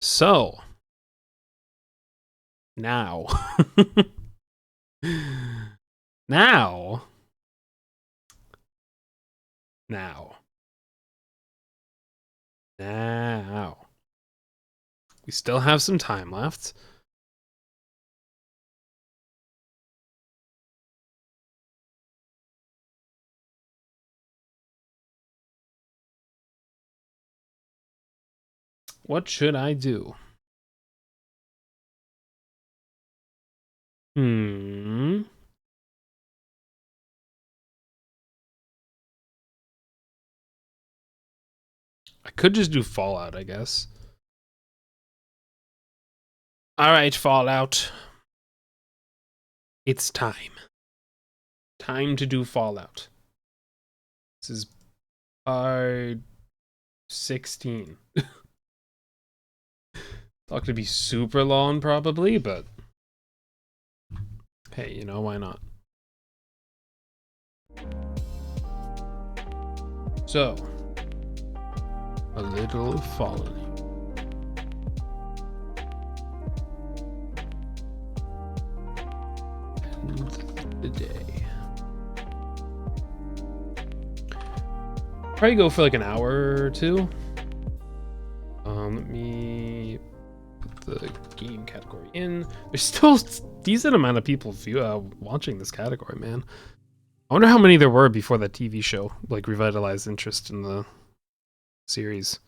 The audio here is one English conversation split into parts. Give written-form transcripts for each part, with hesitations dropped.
So now, now, now, now, we still have some time left. What should I do? I could just do Fallout, I guess. All right, Fallout. It's time. Time to do Fallout. This is part 16. It's not going to be super long, probably, but hey, you know, why not? So, a little Fallout. The day. Probably go for like an hour or two. Let me put the game category in. There's still a decent amount of people watching this category, man. I wonder how many there were before that TV show like revitalized interest in the series.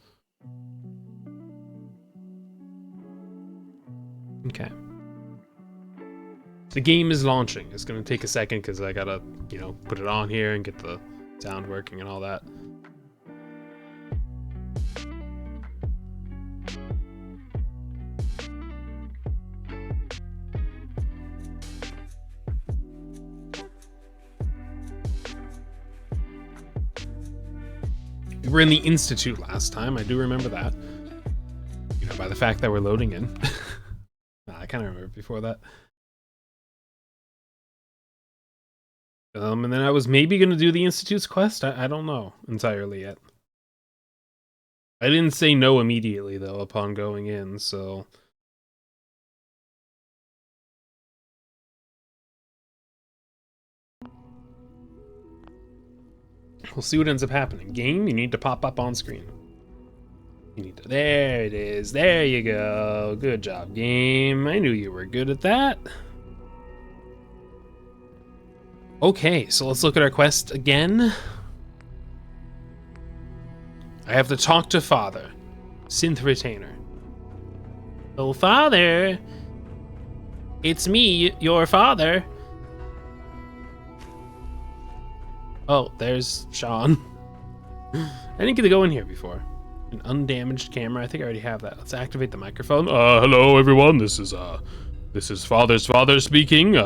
Okay. The game is launching. It's gonna take a second because I gotta, you know, put it on here and get the sound working and all that. We were in the Institute last time. I do remember that. You know, by the fact that we're loading in. I kind of remember before that. And then I was maybe going to do the Institute's quest. I don't know entirely yet. I didn't say no immediately, though, upon going in, so... We'll see what ends up happening. Game, you need to pop up on screen. You need to... There it is. There you go. Good job, game. I knew you were good at that. Okay, so let's look at our quest again. I have to talk to Father. Synth Retainer. Oh, Father. It's me, your father. Oh, there's Sean. I didn't get to go in here before. An undamaged camera. I think I already have that. Let's activate the microphone. Hello everyone. This is Father's father speaking.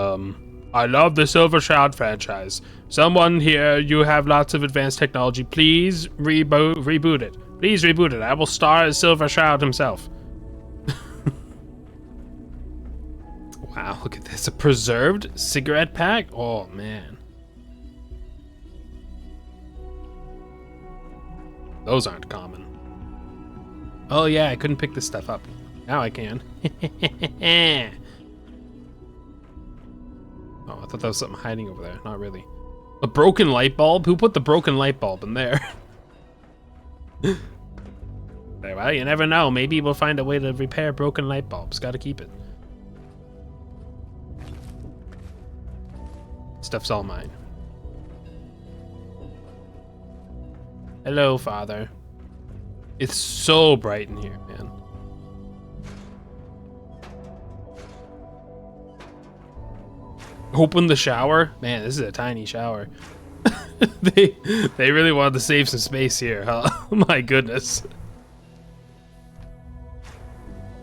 I love the Silver Shroud franchise. Someone here, you have lots of advanced technology. Please reboot it. Please reboot it. I will star as Silver Shroud himself. Wow, look at this. A preserved cigarette pack? Oh, man. Those aren't common. Oh, yeah, I couldn't pick this stuff up. Now I can. Oh, I thought that was something hiding over there. Not really. A broken light bulb? Who put the broken light bulb in there? Well, you never know. Maybe we'll find a way to repair broken light bulbs. Gotta keep it. Stuff's all mine. Hello, Father. It's so bright in here, man. Open the shower? Man, this is a tiny shower. they really wanted to save some space here, huh? My goodness.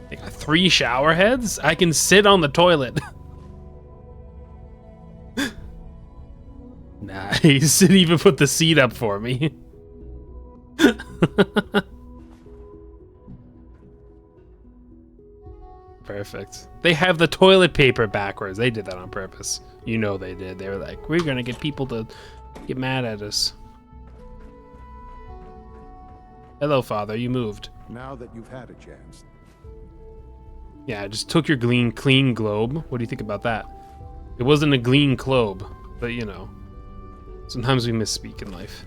They got 3 shower heads? I can sit on the toilet. Nice. Didn't even put the seat up for me. Perfect. They have the toilet paper backwards. They did that on purpose. You know they did. They were like, we're gonna get people to get mad at us. Hello, Father. You moved. Now that you've had a chance, Yeah, I just took your clean globe. What do you think about that? It wasn't a clean globe, but you know, sometimes we misspeak in life.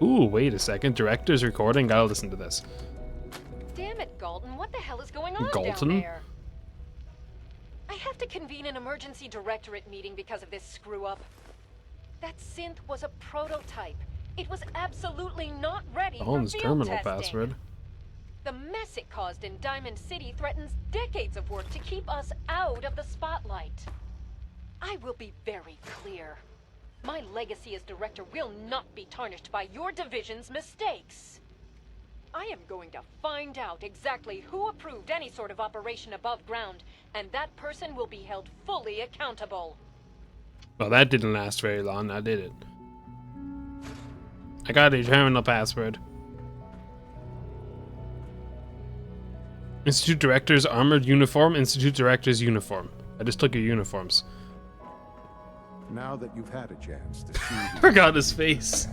Ooh, wait a second. Director's recording. Gotta listen to this. Damn it, Galton. What the hell is going on Galton? down there? I have to convene an emergency directorate meeting because of this screw-up. That synth was a prototype. It was absolutely not ready for Phone's field terminal testing. password. The mess it caused in Diamond City threatens decades of work to keep us out of the spotlight. I will be very clear. My legacy as director will not be tarnished by your division's mistakes. I am going to find out exactly who approved any sort of operation above ground, and that person will be held fully accountable. Well, that didn't last very long, now did it? I got a terminal password. Institute Director's armored uniform, Institute Director's uniform. I just took your uniforms. Now that you've had a chance to see Forgot his face.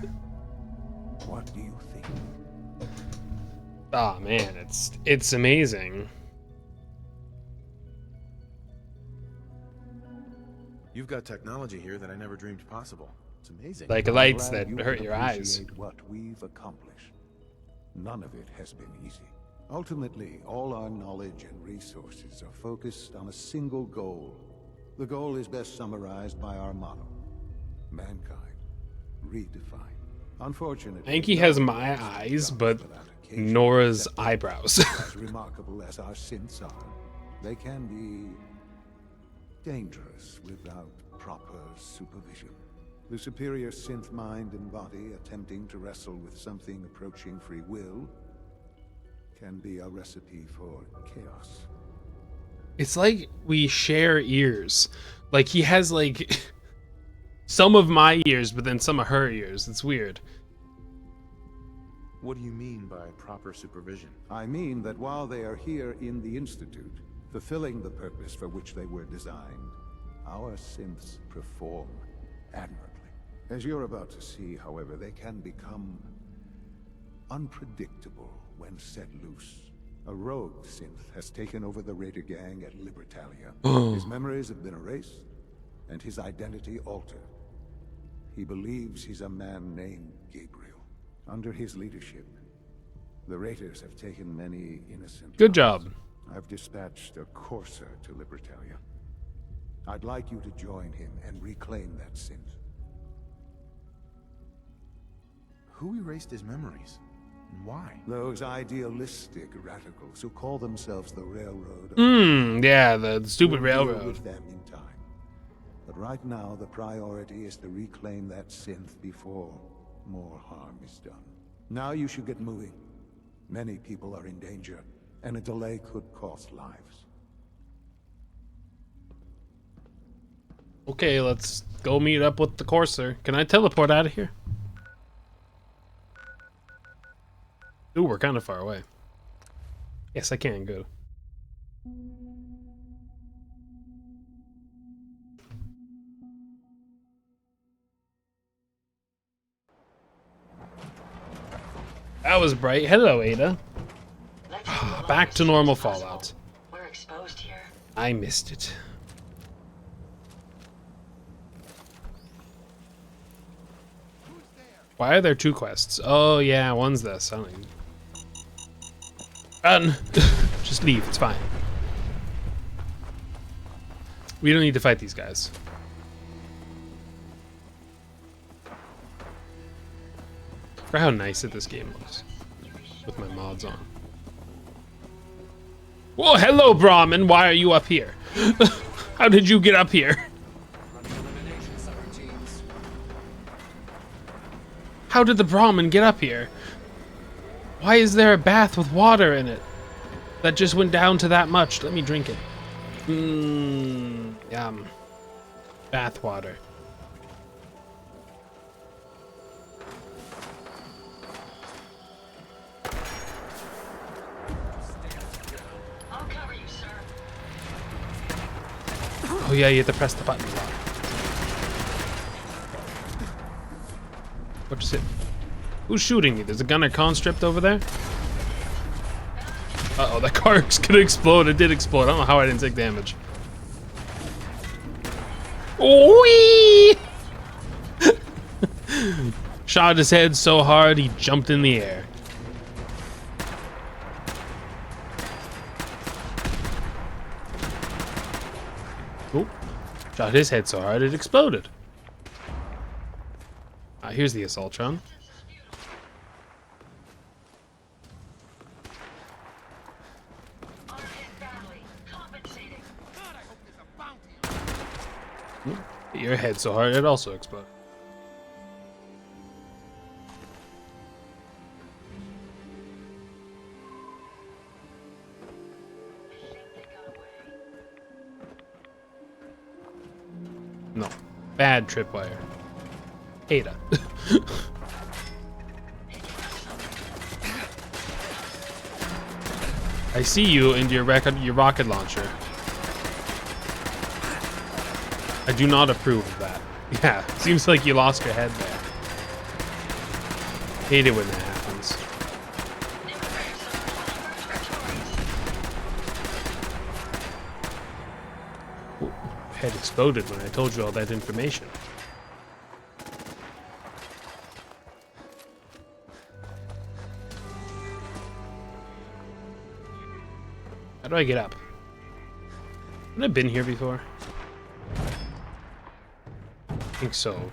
what do you think? Oh man, it's amazing. You've got technology here that I never dreamed possible. It's amazing. Like I'm lights glad that you hurt can your eyes. appreciate what we've accomplished. None of it has been easy. Ultimately, all our knowledge and resources are focused on a single goal. The goal is best summarized by our motto: mankind redefined. Unfortunately, I think he has my eyes, but Nora's eyebrows. As remarkable as our synths are, they can be dangerous without proper supervision. The superior synth mind and body attempting to wrestle with something approaching free will can be a recipe for chaos. It's like we share ears. Like he has like some of my ears, but then some of her ears. It's weird. What do you mean by proper supervision? I mean that while they are here in the Institute, fulfilling the purpose for which they were designed, our synths perform admirably. As you're about to see, however, they can become unpredictable when set loose. A rogue synth has taken over the Raider gang at Libertalia. His memories have been erased, and his identity altered. He believes he's a man named Gabriel. Under his leadership, the Raiders have taken many innocent Good lives. job. I've dispatched a Courser to Libertalia. I'd like you to join him and reclaim that synth. Who erased his memories? And why? Those idealistic radicals who call themselves the Railroad. Yeah, the stupid We'll deal railroad. with them in time. But right now, the priority is to reclaim that synth before more harm is done. Now you should get moving. Many people are in danger, and a delay could cost lives. Okay, let's go meet up with the Courser. Can I teleport out of here? Ooh, we're kind of far away. Yes, I can. Good. That was bright. Hello, Ada. Back to normal Fallout. We're exposed here. I missed it. Why are there two quests? Oh yeah, one's this. I don't even... Run! Just leave, it's fine. We don't need to fight these guys. For how nice that this game looks. With my mods on. Whoa, hello Brahmin, why are you up here? How did you get up here? How did the Brahmin get up here? Why is there a bath with water in it? That just went down to that much. Let me drink it. Yum. Bath water. I'll cover you, sir. Oh yeah, you have to press the button a lot. What's it? Who's shooting me? There's a gunner conscript over there? Uh-oh, that car's gonna explode. It did explode. I don't know how I didn't take damage. Whee! Shot his head so hard he jumped in the air. Oh, shot his head so hard it exploded. Here's the Assaultron. Hit your head so hard it also exploded. No. Bad tripwire. Ada. I see you and your rocket launcher. I do not approve of that. Yeah, seems like you lost your head there. Hate it when that happens. Ooh, head exploded when I told you all that information. How do I get up? Haven't I been here before? I think so.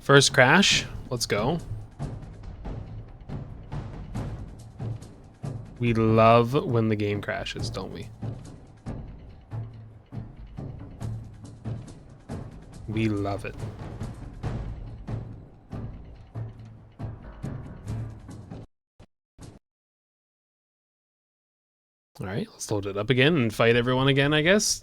First crash. Let's go. We love when the game crashes, don't we? We love it. All right, let's load it up again and fight everyone again, I guess.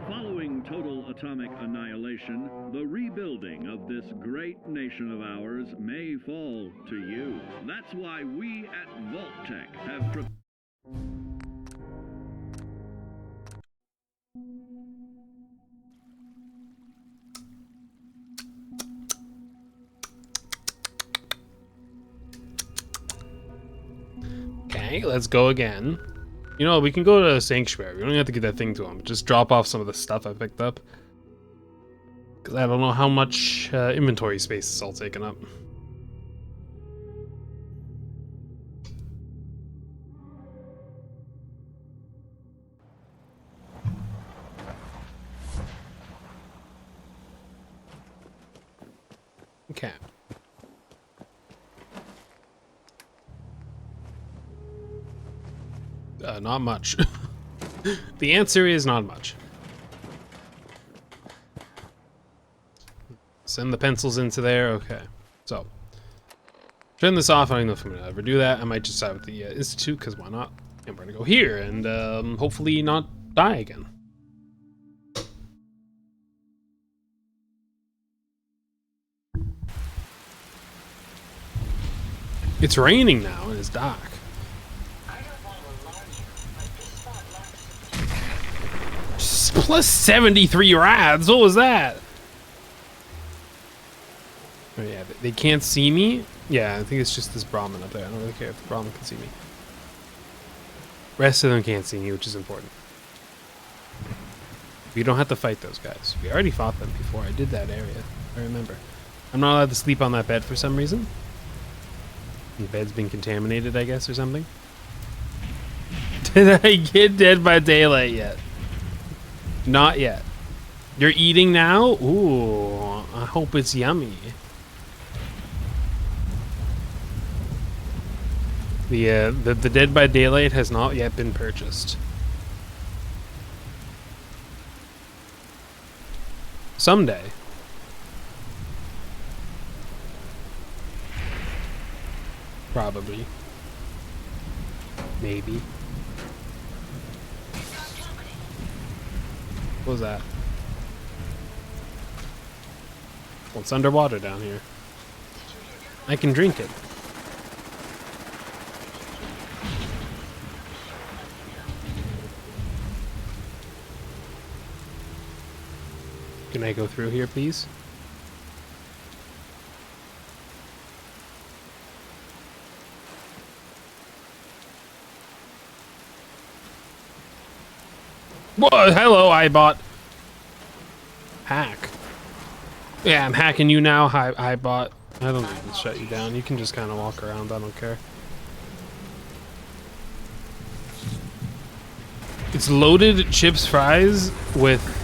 Following total atomic annihilation, the rebuilding of this great nation of ours may fall to you. That's why we at Vault-Tec have Okay, let's go again. You know, we can go to Sanctuary. We don't have to get that thing to him. Just drop off some of the stuff I picked up. Because I don't know how much inventory space is all taken up. Okay. Not much. The answer is not much. Send the pencils into there. Okay. So, turn this off. I don't know if I'm gonna ever do that. I might just start with the Institute, because why not? And we're gonna go here and hopefully not die again. It's raining now and it's dark. Plus 73 rads. What was that? Oh yeah, they can't see me. Yeah, I think it's just this Brahmin up there. I don't really care if the Brahmin can see me. Rest of them can't see me, which is important. We don't have to fight those guys. We already fought them before. I did that area. I remember. I'm not allowed to sleep on that bed for some reason. The bed's been contaminated, I guess, or something. Did I get Dead by Daylight yet? Not yet. You're eating now? Ooh, I hope it's yummy. The Dead by Daylight has not yet been purchased. Someday. Probably. Maybe. What was that? Well, it's underwater down here. I can drink it. Can I go through here, please? Whoa, hello, iBot. Hack. Yeah, I'm hacking you now, iBot. I don't need to shut you down. You can just kind of walk around. I don't care. It's loaded chips fries with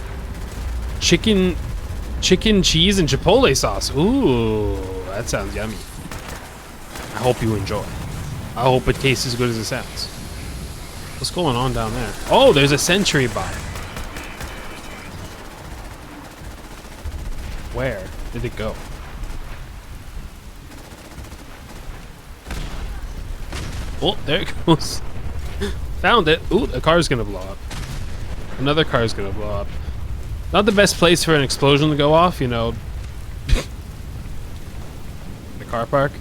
chicken, cheese, and chipotle sauce. Ooh, that sounds yummy. I hope you enjoy. I hope it tastes as good as it sounds. What's going on down there? Oh, there's a sentry bot. Where did it go? Oh, there it goes. Found it. Ooh, the car's gonna blow up. Another car's gonna blow up. Not the best place for an explosion to go off, you know. The car park.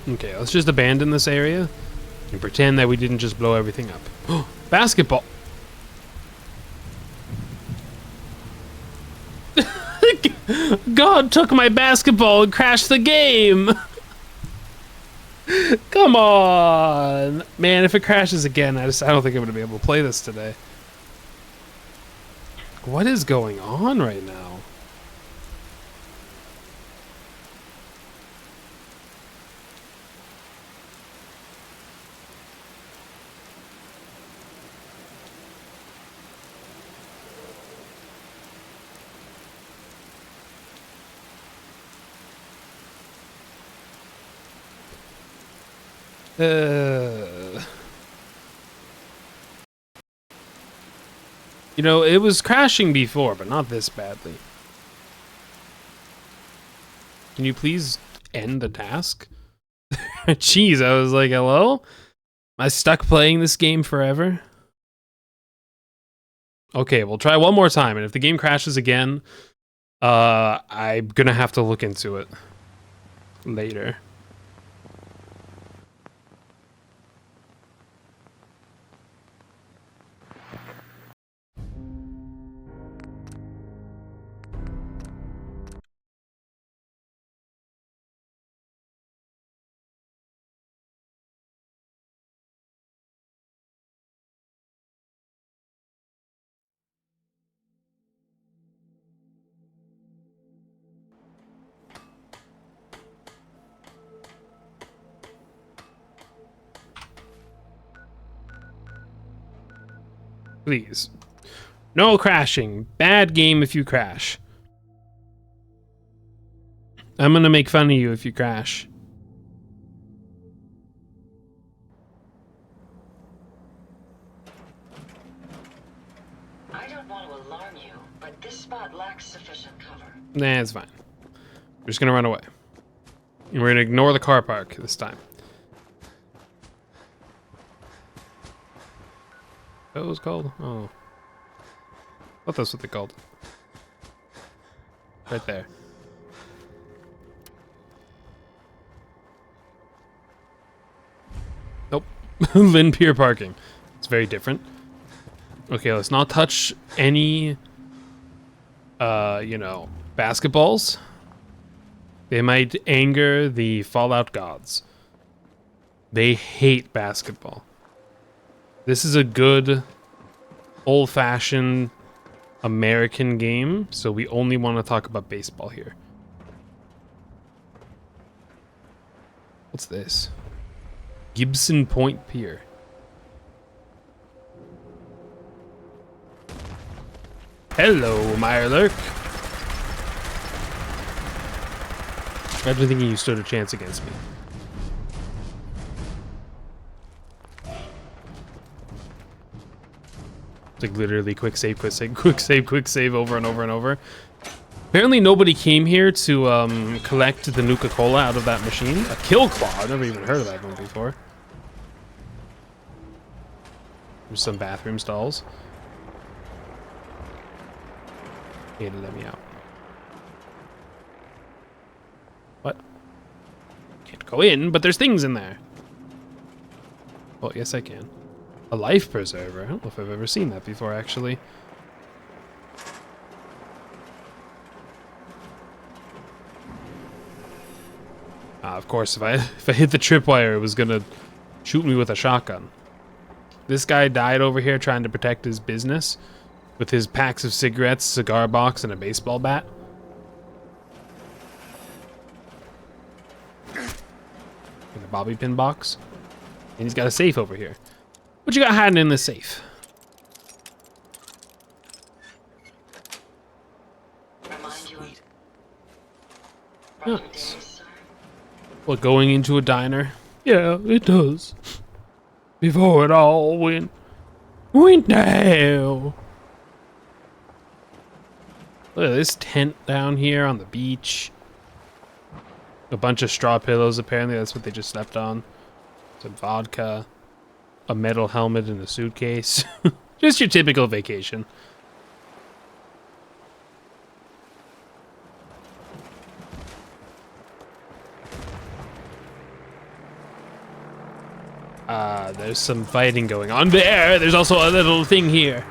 Okay, let's just abandon this area and pretend that we didn't just blow everything up. Basketball. God took my basketball and crashed the game. Come on, man. If it crashes again, I don't think I'm gonna be able to play this today. What is going on right now? You know, it was crashing before, but not this badly. Can you please end the task? Jeez, I was like, hello? Am I stuck playing this game forever? Okay, we'll try one more time, and if the game crashes again, I'm gonna have to look into it later. Please. No crashing. Bad game if you crash. I'm gonna make fun of you if you crash. I don't want to alarm you, but this spot lacks sufficient cover. Nah, it's fine. We're just gonna run away. And we're gonna ignore the car park this time. What was it called? Oh. I thought that's what they called it. Right there. Nope. Lynn Pier parking. It's very different. Okay, let's not touch any, you know, basketballs. They might anger the Fallout gods. They hate basketball. This is a good, old-fashioned American game, so we only want to talk about baseball here. What's this? Gibson Point Pier. Hello, Mirelurk. I've been thinking you stood a chance against me. It's like literally quick save, quick save, quick save, quick save over and over and over. Apparently nobody came here to collect the Nuka-Cola out of that machine. A kill claw. I've never even heard of that one before. There's some bathroom stalls. Okay, to let me out. What? Can't go in, but there's things in there. Well, yes I can. A life preserver? I don't know if I've ever seen that before, actually. Of course, if I hit the tripwire, it was gonna shoot me with a shotgun. This guy died over here trying to protect his business with his packs of cigarettes, cigar box, and a baseball bat. And a bobby pin box. And he's got a safe over here. What you got hiding in this safe? Remind you of Nice. days, sir? What, going into a diner? Yeah, it does. Before it all went down. Look at this tent down here on the beach. A bunch of straw pillows, apparently that's what they just slept on. Some vodka. A metal helmet in a suitcase. Just your typical vacation. There's some fighting going on there. There's also a little thing here.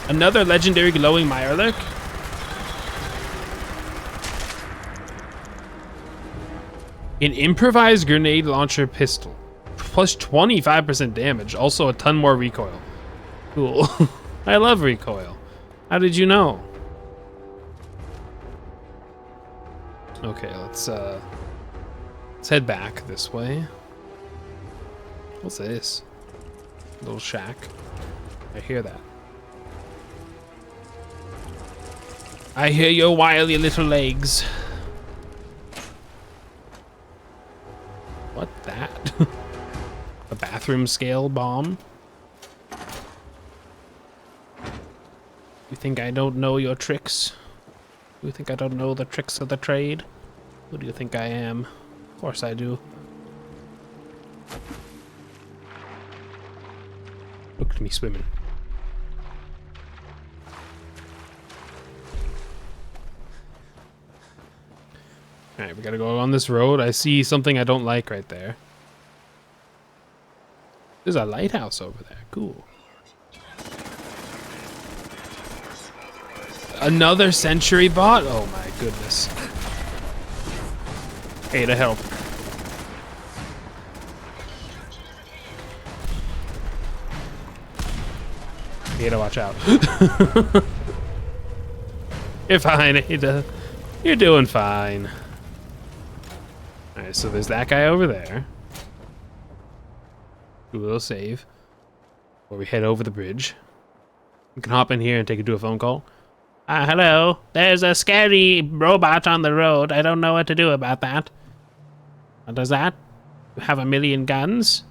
Another legendary glowing Mirelurk? An improvised grenade launcher pistol. Plus 25% damage. Also a ton more recoil. Cool. I love recoil. How did you know? Okay, let's head back this way. What's this? Little shack. I hear that. I hear your wily little legs. What that? A bathroom scale bomb? You think I don't know your tricks? You think I don't know the tricks of the trade? Who do you think I am? Of course I do. Look at me swimming. Alright, we gotta go on this road. I see something I don't like right there. There's a lighthouse over there. Cool. Another sentry bot? Oh my goodness. Hey, to help. Ada, watch out. You're fine, Ada. You're doing fine. Alright, so there's that guy over there. We'll save. Before we head over the bridge. We can hop in here and take it to a phone call. Hello. There's a scary robot on the road. I don't know what to do about that. What does that? Have a million guns?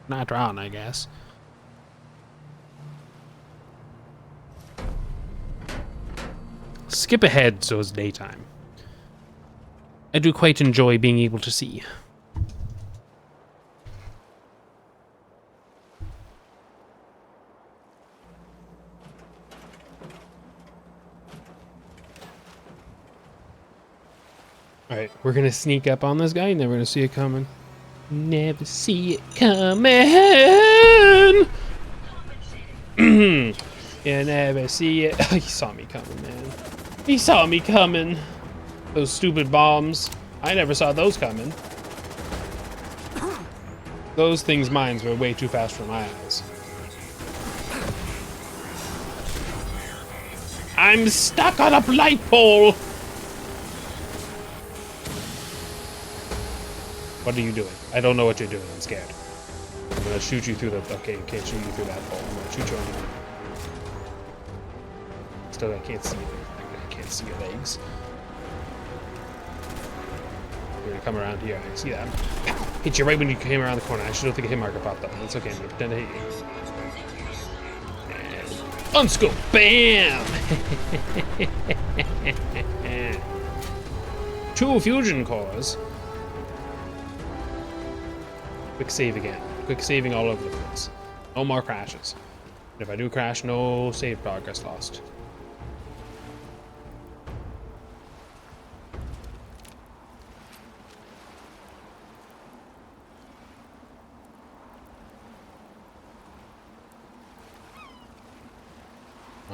Not wrong, I guess. Skip ahead so it's daytime. I do quite enjoy being able to see. Alright, we're gonna sneak up on this guy. Never gonna see it coming. Never see it coming. You never see it. He saw me coming, man. He saw me coming. Those stupid bombs. I never saw those coming. Those things' minds were way too fast for my eyes. I'm stuck on a light pole. What are you doing? I don't know what you're doing. I'm scared. I'm gonna shoot you through the... Okay, I can't shoot you through that pole. I'm gonna shoot you on the... Still, I can't see you. I can't see your legs. We're gonna come around here. I can see that. Hit you right when you came around the corner. I should have think a hit marker popped up. That's okay. I'm gonna pretend to hit you. And unscope. Bam! 2 fusion cores. Quick save again. Quick saving all over the place. No more crashes. And if I do crash, no save progress lost.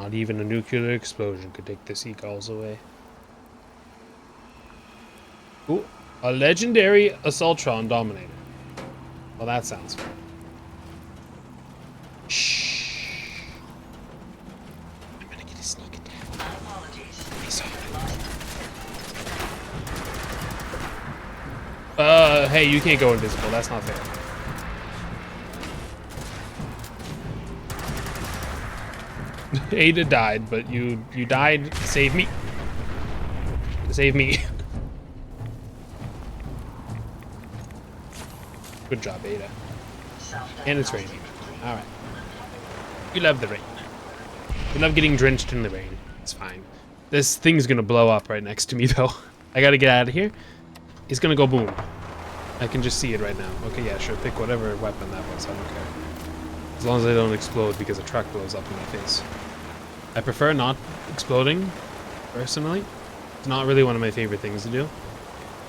Not even a nuclear explosion could take the seagulls away. Ooh, a legendary Assaultron Dominator. Well, that sounds fun. Shh. I'm gonna get a sneak attack. Hey, you can't go invisible. That's not fair. Ada died, but you died to save me. To save me. Good job, Ada. And it's raining. Alright. We love the rain. We love getting drenched in the rain. It's fine. This thing's gonna blow up right next to me, though. I gotta get out of here. It's gonna go boom. I can just see it right now. Okay, yeah, sure. Pick whatever weapon that was. I don't care. As long as they don't explode because a truck blows up in my face. I prefer not exploding, personally. It's not really one of my favorite things to do.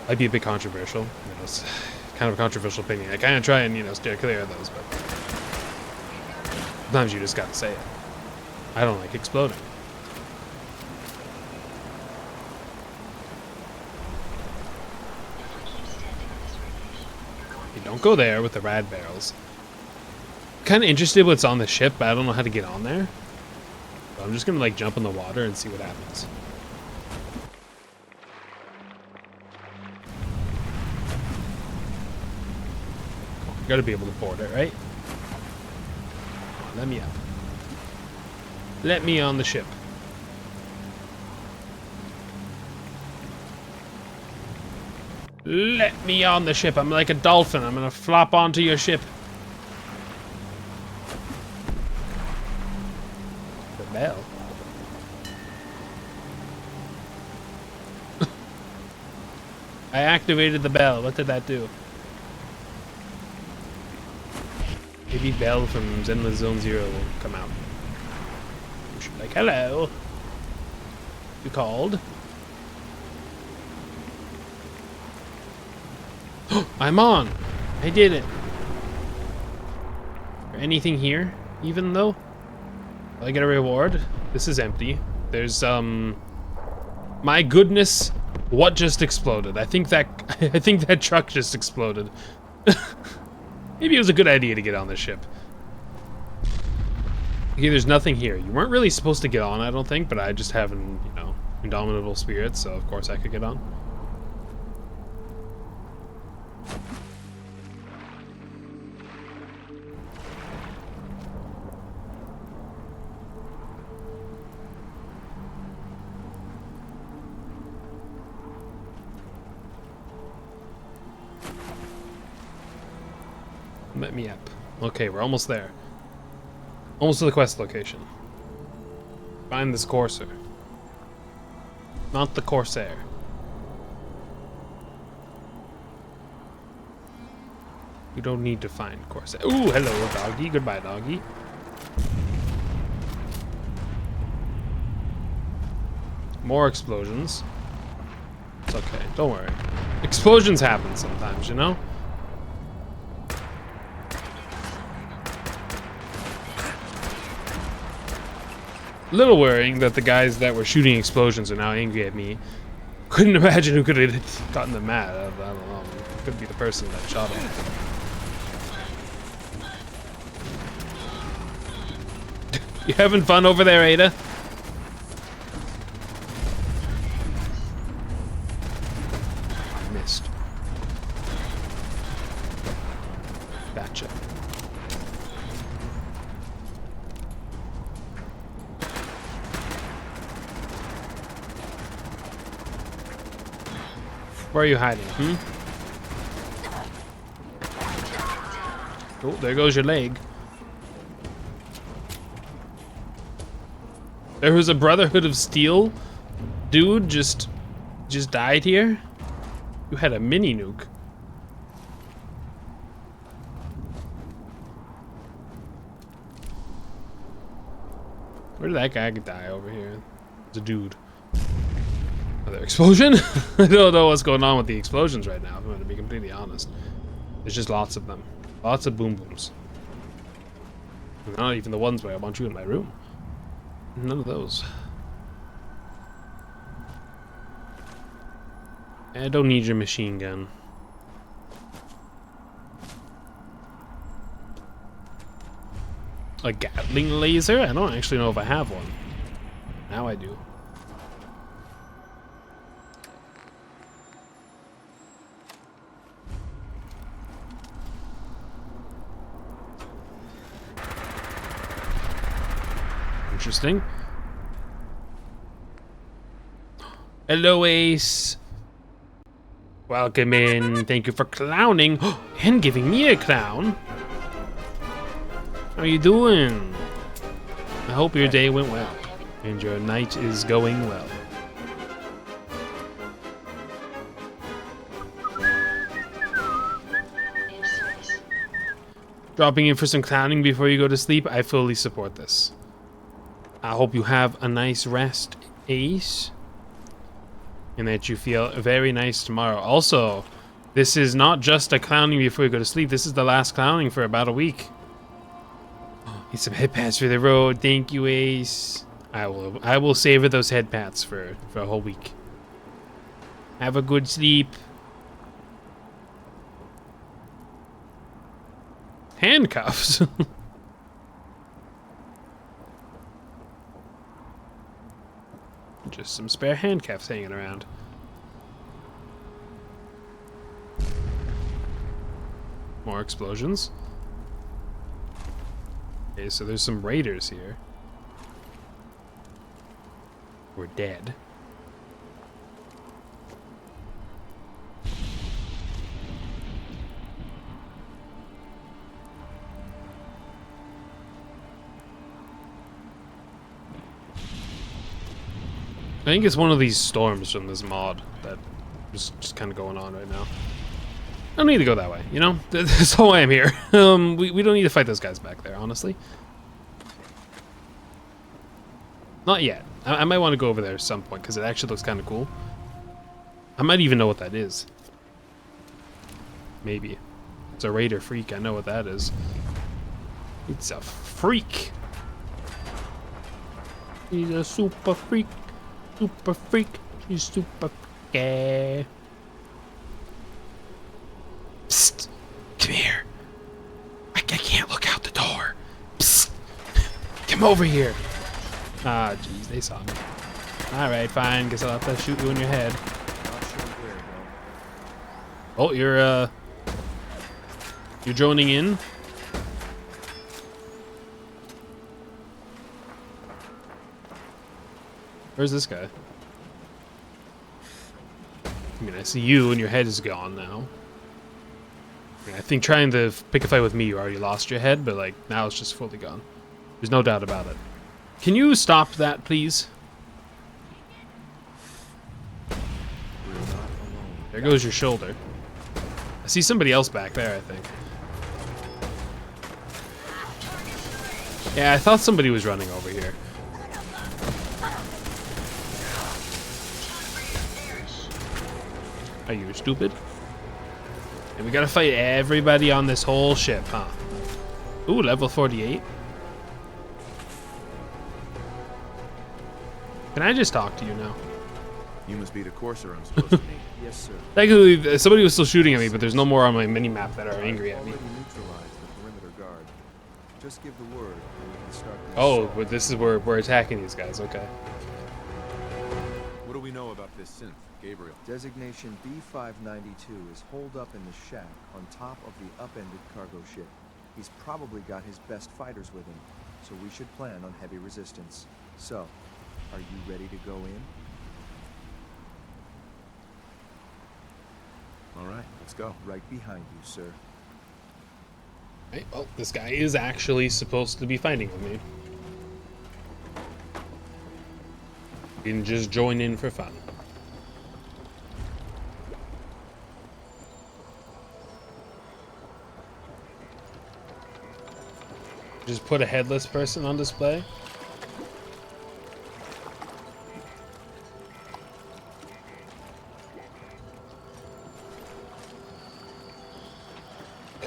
I'd be a bit controversial. You know, it's kind of a controversial opinion. I kind of try and, you know, steer clear of those, but sometimes you just gotta say it. I don't like exploding. You don't go there with the rad barrels. Kind of interested what's on the ship, but I don't know how to get on there. So I'm just gonna like jump in the water and see what happens. You gotta be able to board it, right? Come on, let me up. Let me on the ship. Let me on the ship. I'm like a dolphin. I'm gonna flop onto your ship. The bell. I activated the bell. What did that do? Maybe Bell from Zenless Zone Zero will come out. She'll be like, hello. You called? I'm on! I did it! Is there anything here, even though? Will I get a reward? This is empty. There's, my goodness, what just exploded? I think that truck just exploded. Maybe it was a good idea to get on this ship. Okay, there's nothing here. You weren't really supposed to get on, I don't think, but I just have an, you know, indomitable spirit, so of course I could get on. Let me up. Okay, we're almost there. Almost to the quest location. Find this Corsair. Not the Corsair. You don't need to find Corsair. Ooh, hello, doggy. Goodbye, doggy. More explosions. It's okay. Don't worry. Explosions happen sometimes, you know? A little worrying that the guys that were shooting explosions are now angry at me. Couldn't imagine who could have gotten them mad. I don't know. It could be the person that shot him. You having fun over there, Ada? I missed. Gotcha. Where are you hiding, Oh, there goes your leg. There was a Brotherhood of Steel dude just died here. You had a mini nuke. Where did that guy die over here? It's a dude. Another explosion? I don't know what's going on with the explosions right now, if I'm going to be completely honest. There's just lots of them. Lots of boom booms. Not even the ones where I want you in my room. none of those. I don't need your machine gun. A Gatling laser? I don't actually know if I have one. Now I do. Interesting. Hello, Ace. Welcome in. Thank you for clowning and giving me a clown. How are you doing? I hope your day went well and your night is going well. Dropping in for some clowning before you go to sleep. I fully support this. I hope you have a nice rest, Ace. And that you feel very nice tomorrow. Also, this is not just a clowning before you go to sleep. This is the last clowning for about a week. Need some head pats for the road. Thank you, Ace. I will savor those head pats for a whole week. Have a good sleep. Handcuffs. Just some spare handcuffs hanging around. More explosions. Okay, so there's some raiders here. We're dead. I think it's one of these storms from this mod that is just kind of going on right now. I don't need to go that way, you know? That's why I'm here. We don't need to fight those guys back there, honestly. Not yet. I might want to go over there at some point, because it actually looks kind of cool. I might even know what that is. Maybe. It's a raider freak, I know what that is. It's a freak. He's a super freak. Super freak. He's super gay. Psst. Come here. I can't look out the door. Psst. Come over here. Ah, jeez, they saw me. Alright, fine. Guess I'll have to shoot you in your head. Oh, you're droning in? Where's this guy? I mean, I see you and your head is gone now. I mean, I think trying to pick a fight with me, you already lost your head, but like, now it's just fully gone. There's no doubt about it. Can you stop that, please? There goes your shoulder. I see somebody else back there, I think. Yeah, I thought somebody was running over here. Are you stupid? And we gotta fight everybody on this whole ship, huh? Ooh, level 48. Can I just talk to you now? You must be the courser I'm supposed to meet. Yes, sir. Technically, somebody was still shooting at me, but there's no more on my mini-map that are angry at me. Already neutralized the perimeter guard. Just give the word and we can start the Oh, assault. but this is where we're attacking these guys, okay. What do we know about this synth, Gabriel? Designation B592 is holed up in the shack on top of the upended cargo ship. He's probably got his best fighters with him, so we should plan on heavy resistance. So, are you ready to go in? All right, let's go. Right behind you, sir. Right, well, this guy is actually supposed to be fighting with me. Didn't just join in for fun. Just put a headless person on display.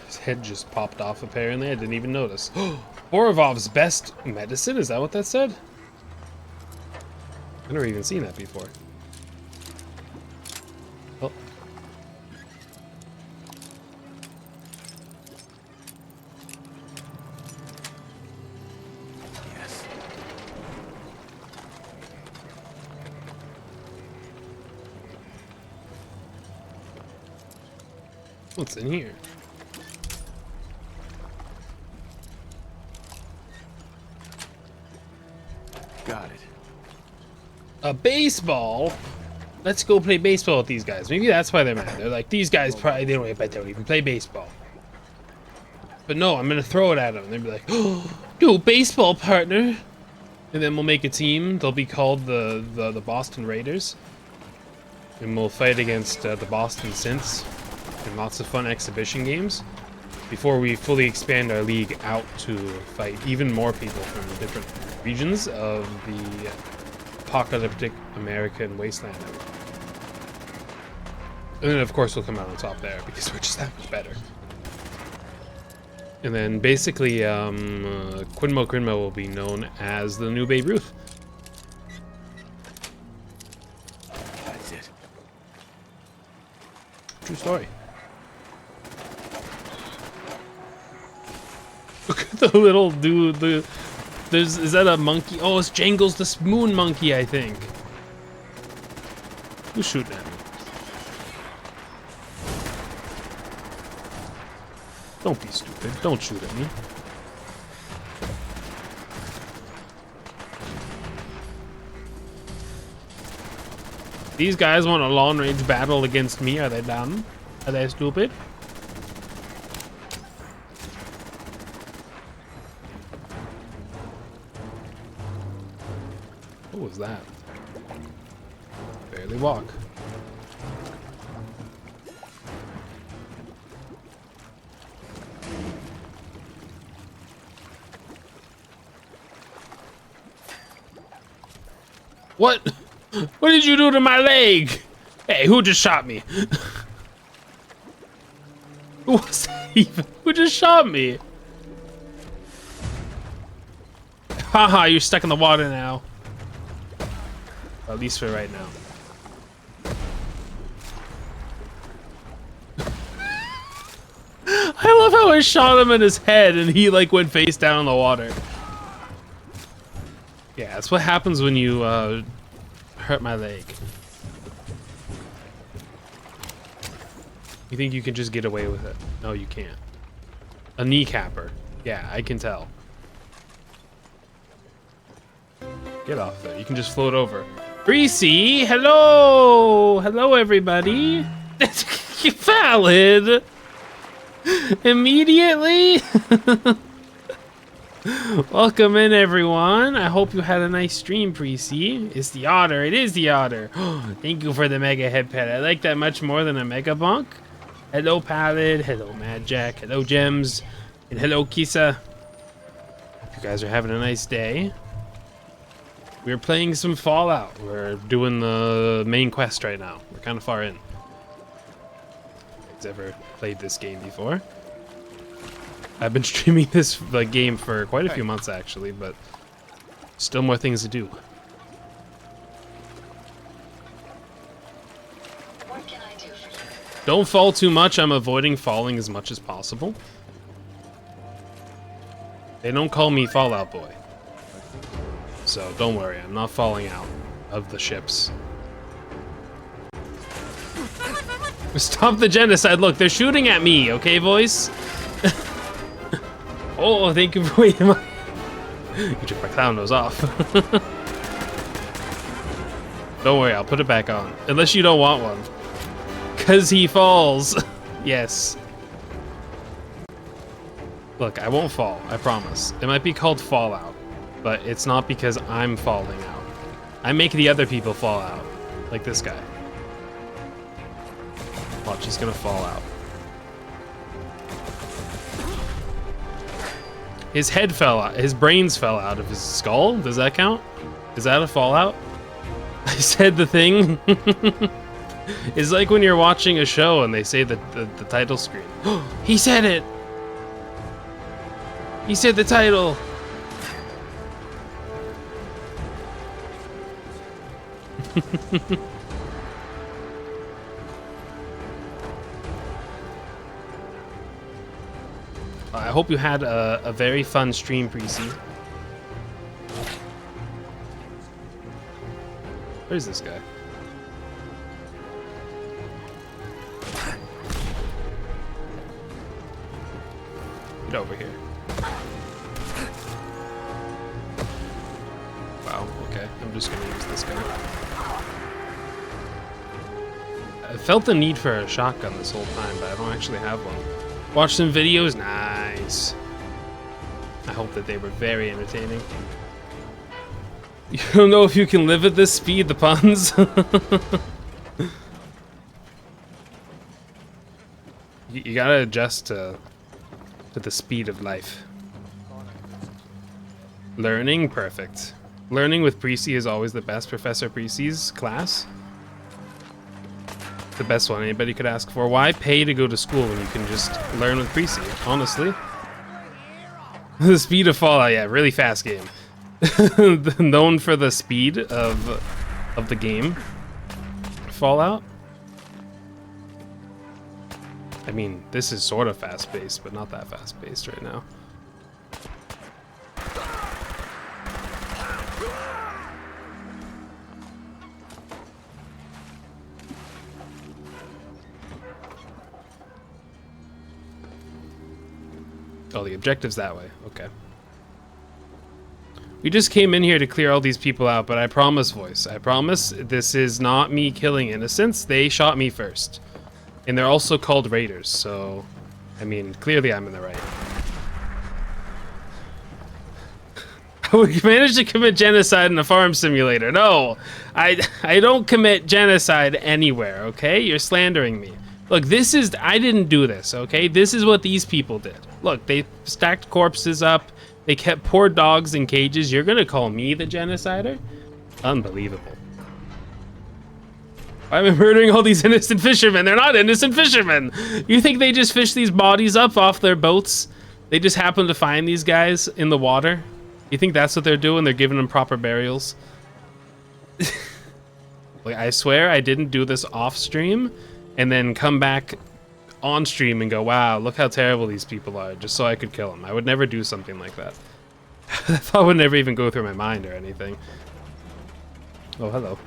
His head just popped off apparently. I didn't even notice. Borovov's best medicine? Is that what that said? I've never even seen that before. Oh. Yes. What's in here? Got it. A baseball? Let's go play baseball with these guys. Maybe that's why they're mad. They're like, these guys probably they don't even play baseball. But no, I'm gonna throw it at them. They'll be like, oh, no baseball partner. And then we'll make a team. They'll be called the Boston Raiders. And we'll fight against the Boston Synths in lots of fun exhibition games before we fully expand our league out to fight even more people from different regions of the apocalyptic American wasteland. And then of course we'll come out on top there because we're just that much better. And then basically Quinmo Crinmo will be known as the new Babe Ruth. That's it. True story. Look at the little dude. Is that a monkey? Oh, it's Jangles the Moon Monkey, I think. Who's shooting at me? Don't be stupid. Don't shoot at me. These guys want a long-range battle against me. Are they dumb? Are they stupid? What was that? Barely walk. What? What did you do to my leg? Hey, who just shot me? Who was that even? Who just shot me? Haha, you're stuck in the water now. At least for right now. I love how I shot him in his head and he like went face down in the water. Yeah, that's what happens when you hurt my leg. You think you can just get away with it? No, you can't. A kneecapper. Yeah, I can tell. Get off there. You can just float over. Greasy, hello! Hello, everybody. Valid. Immediately. Welcome in, everyone. I hope you had a nice stream, Precy. It's the otter. It is the otter. Thank you for the mega head pet. I like that much more than a mega bunk. Hello, Pallid. Hello, Mad Jack. Hello, Gems. And hello, Kisa. Hope you guys are having a nice day. We're playing some Fallout. We're doing the main quest right now. We're kind of far in. Has ever played this game before? I've been streaming this game for quite a few months actually, but still more things to do. What can I do for you? Don't fall too much. I'm avoiding falling as much as possible. They don't call me Fallout Boy. So don't worry, I'm not falling out of the ships. Stop the genocide. Look, they're shooting at me, okay, voice? Oh, thank you for waiting. You took my clown nose off. Don't worry, I'll put it back on. Unless you don't want one. Cause he falls. Yes. Look, I won't fall, I promise. It might be called Fallout, but it's not because I'm falling out. I make the other people fall out. Like this guy. Watch, he's gonna fall out. His head fell out. His brains fell out of his skull. Does that count? Is that a fallout? I said the thing. It's like when you're watching a show and they say the title screen. He said it. He said the title. I hope you had a very fun stream, Precy. Where's this guy? Get over here. Wow, okay. I'm just gonna use this guy. I felt the need for a shotgun this whole time, but I don't actually have one. Watch some videos? Nice. I hope that they were very entertaining. You don't know if you can live at this speed, the puns. You gotta adjust to the speed of life. Learning, perfect. Learning with Precy is always the best. Professor Precy's class. The best one anybody could ask for. Why pay to go to school when you can just learn with Precy? Honestly. The speed of Fallout, yeah, really fast game. Known for the speed of the game. Fallout. I mean, this is sort of fast-paced, but not that fast-paced right now. Oh, the objective's that way. Okay. We just came in here to clear all these people out, but I promise, Voice, I promise this is not me killing innocents. They shot me first. And they're also called raiders, so... I mean, clearly I'm in the right. We managed to commit genocide in a farm simulator. No! I don't commit genocide anywhere, okay? You're slandering me. Look, this is... I didn't do this, okay? This is what these people did. Look, they stacked corpses up. They kept poor dogs in cages. You're gonna call me the genocider? Unbelievable. Why am I murdering all these innocent fishermen? They're not innocent fishermen! You think they just fish these bodies up off their boats? They just happen to find these guys in the water? You think that's what they're doing? They're giving them proper burials? Like, I swear I didn't do this off stream and then come back on stream and go, wow, look how terrible these people are, just so I could kill them. I would never do something like that. That thought would never even go through my mind or anything. Oh, hello.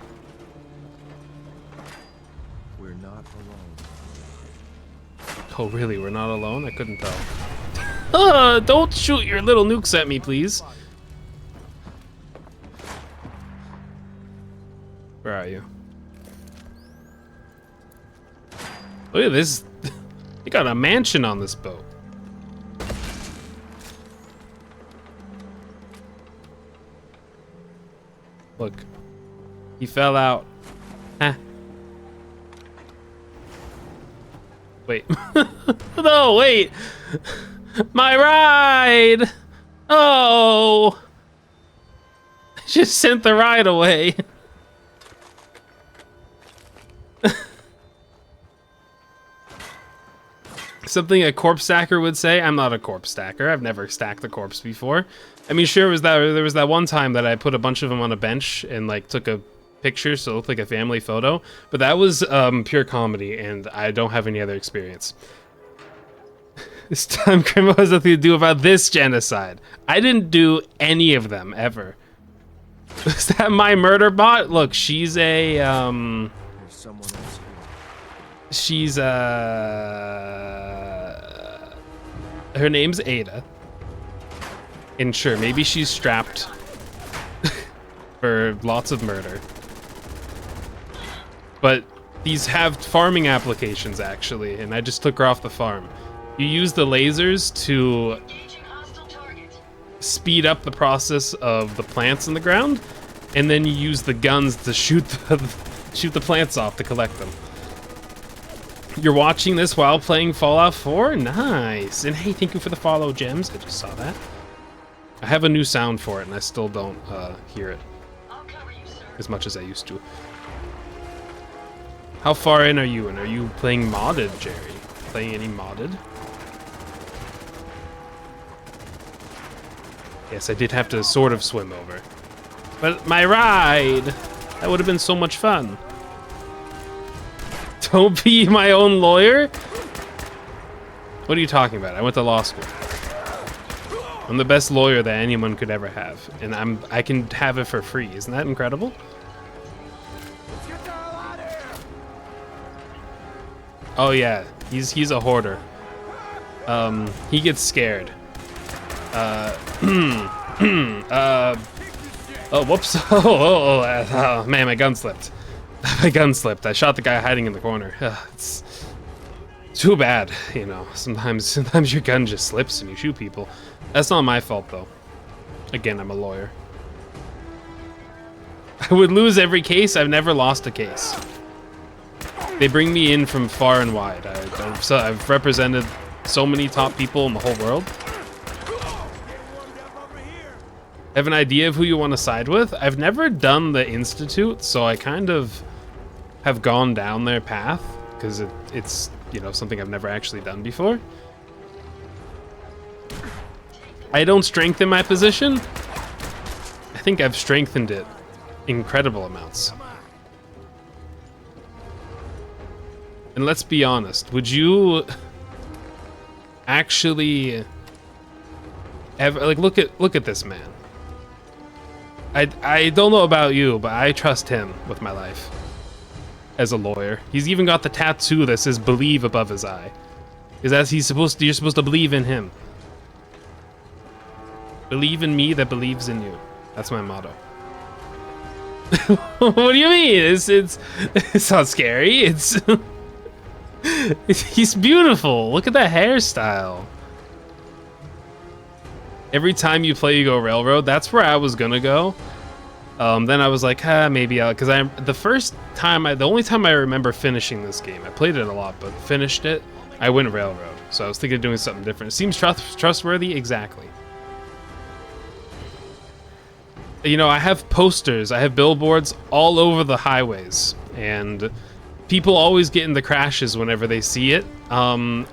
We're not alone. Oh, really? We're not alone? I couldn't tell. Don't shoot your little nukes at me, please. Where are you? Look at this. You got a mansion on this boat. Look. He fell out. Huh. Wait. No, wait. My ride. Oh. I just sent the ride away. Something a corpse stacker would say. I'm not a corpse stacker. I've never stacked a corpse before. I mean, sure, there was that one time that I put a bunch of them on a bench and like took a picture so it looked like a family photo, but that was pure comedy and I don't have any other experience. This time Grandma has nothing to do about this genocide. I didn't do any of them ever. Is that my murder bot? Look, she's a There's someone else here. she's her name's Ada. And sure, maybe she's strapped for lots of murder. But these have farming applications actually, and I just took her off the farm. You use the lasers to Engaging hostile target. speed up the process of the plants in the ground, and then you use the guns to shoot the plants off to collect them. You're watching this while playing Fallout 4? Nice. And hey, thank you for the follow, Gems. I just saw that. I have a new sound for it, and I still don't hear it I'll cover you, sir. as much as I used to. How far in are you? And are you playing modded, Jerry? Playing any modded? Yes, I did have to sort of swim over. But my ride! That would have been so much fun. Don't be my own lawyer? What are you talking about? I went to law school. I'm the best lawyer that anyone could ever have, and I can have it for free. Isn't that incredible? Oh yeah, he's a hoarder. He gets scared. Oh, whoops. Oh, man, my gun slipped. My gun slipped. I shot the guy hiding in the corner. It's too bad, you know. Sometimes your gun just slips and you shoot people. That's not my fault, though. Again, I'm a lawyer. I would lose every case. I've never lost a case. They bring me in from far and wide. I've represented so many top people in the whole world. Have an idea of who you want to side with? I've never done the Institute, so I kind of have gone down their path because it's, you know, something I've never actually done before. I don't strengthen my position. I think I've strengthened it incredible amounts. And let's be honest, would you actually ever, like, look at this man. I don't know about you, but I trust him with my life as a lawyer. He's even got the tattoo that says "believe" above his eye. Because as you're supposed to believe in him. Believe in me that believes in you. That's my motto. What do you mean? It's not scary. He's beautiful. Look at that hairstyle. Every time you play, you go railroad. That's where I was gonna go. Then I was like, maybe I'll, because the only time I remember finishing this game, I played it a lot, but finished it, I went railroad. So I was thinking of doing something different. It seems trustworthy, exactly. You know, I have posters, I have billboards all over the highways, and people always get in the crashes whenever they see it.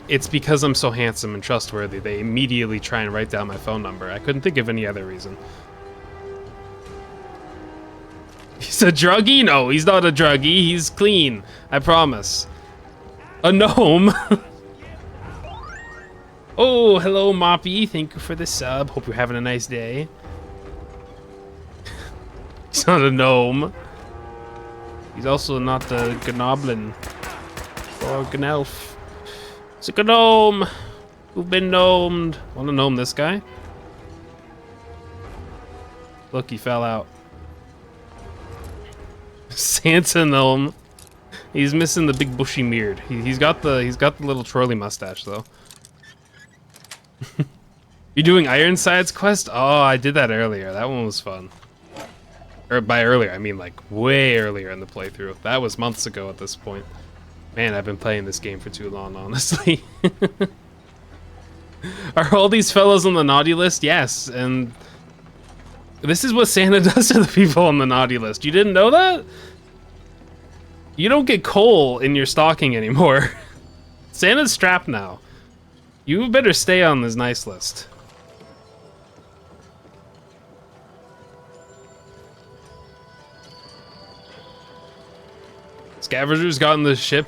It's because I'm so handsome and trustworthy. They immediately try and write down my phone number. I couldn't think of any other reason. He's a druggie? No, he's not a druggie. He's clean. I promise. A gnome. Oh, hello, Moppy. Thank you for the sub. Hope you're having a nice day. He's not a gnome. He's also not a gnoblin or gnelf. It's a gnome. Who've been gnomed. Want to gnome this guy? Look, he fell out. Santa gnome. He's missing the big bushy beard. He's got the little trolley mustache though. You're doing Ironside's quest? Oh, I did that earlier. That one was fun. Or by earlier, I mean like way earlier in the playthrough. That was months ago at this point. Man, I've been playing this game for too long, honestly. Are all these fellows on the naughty list? Yes, and this is what Santa does to the people on the naughty list. You didn't know that? You don't get coal in your stocking anymore. Santa's strapped now. You better stay on this nice list. Scavengers got on the ship.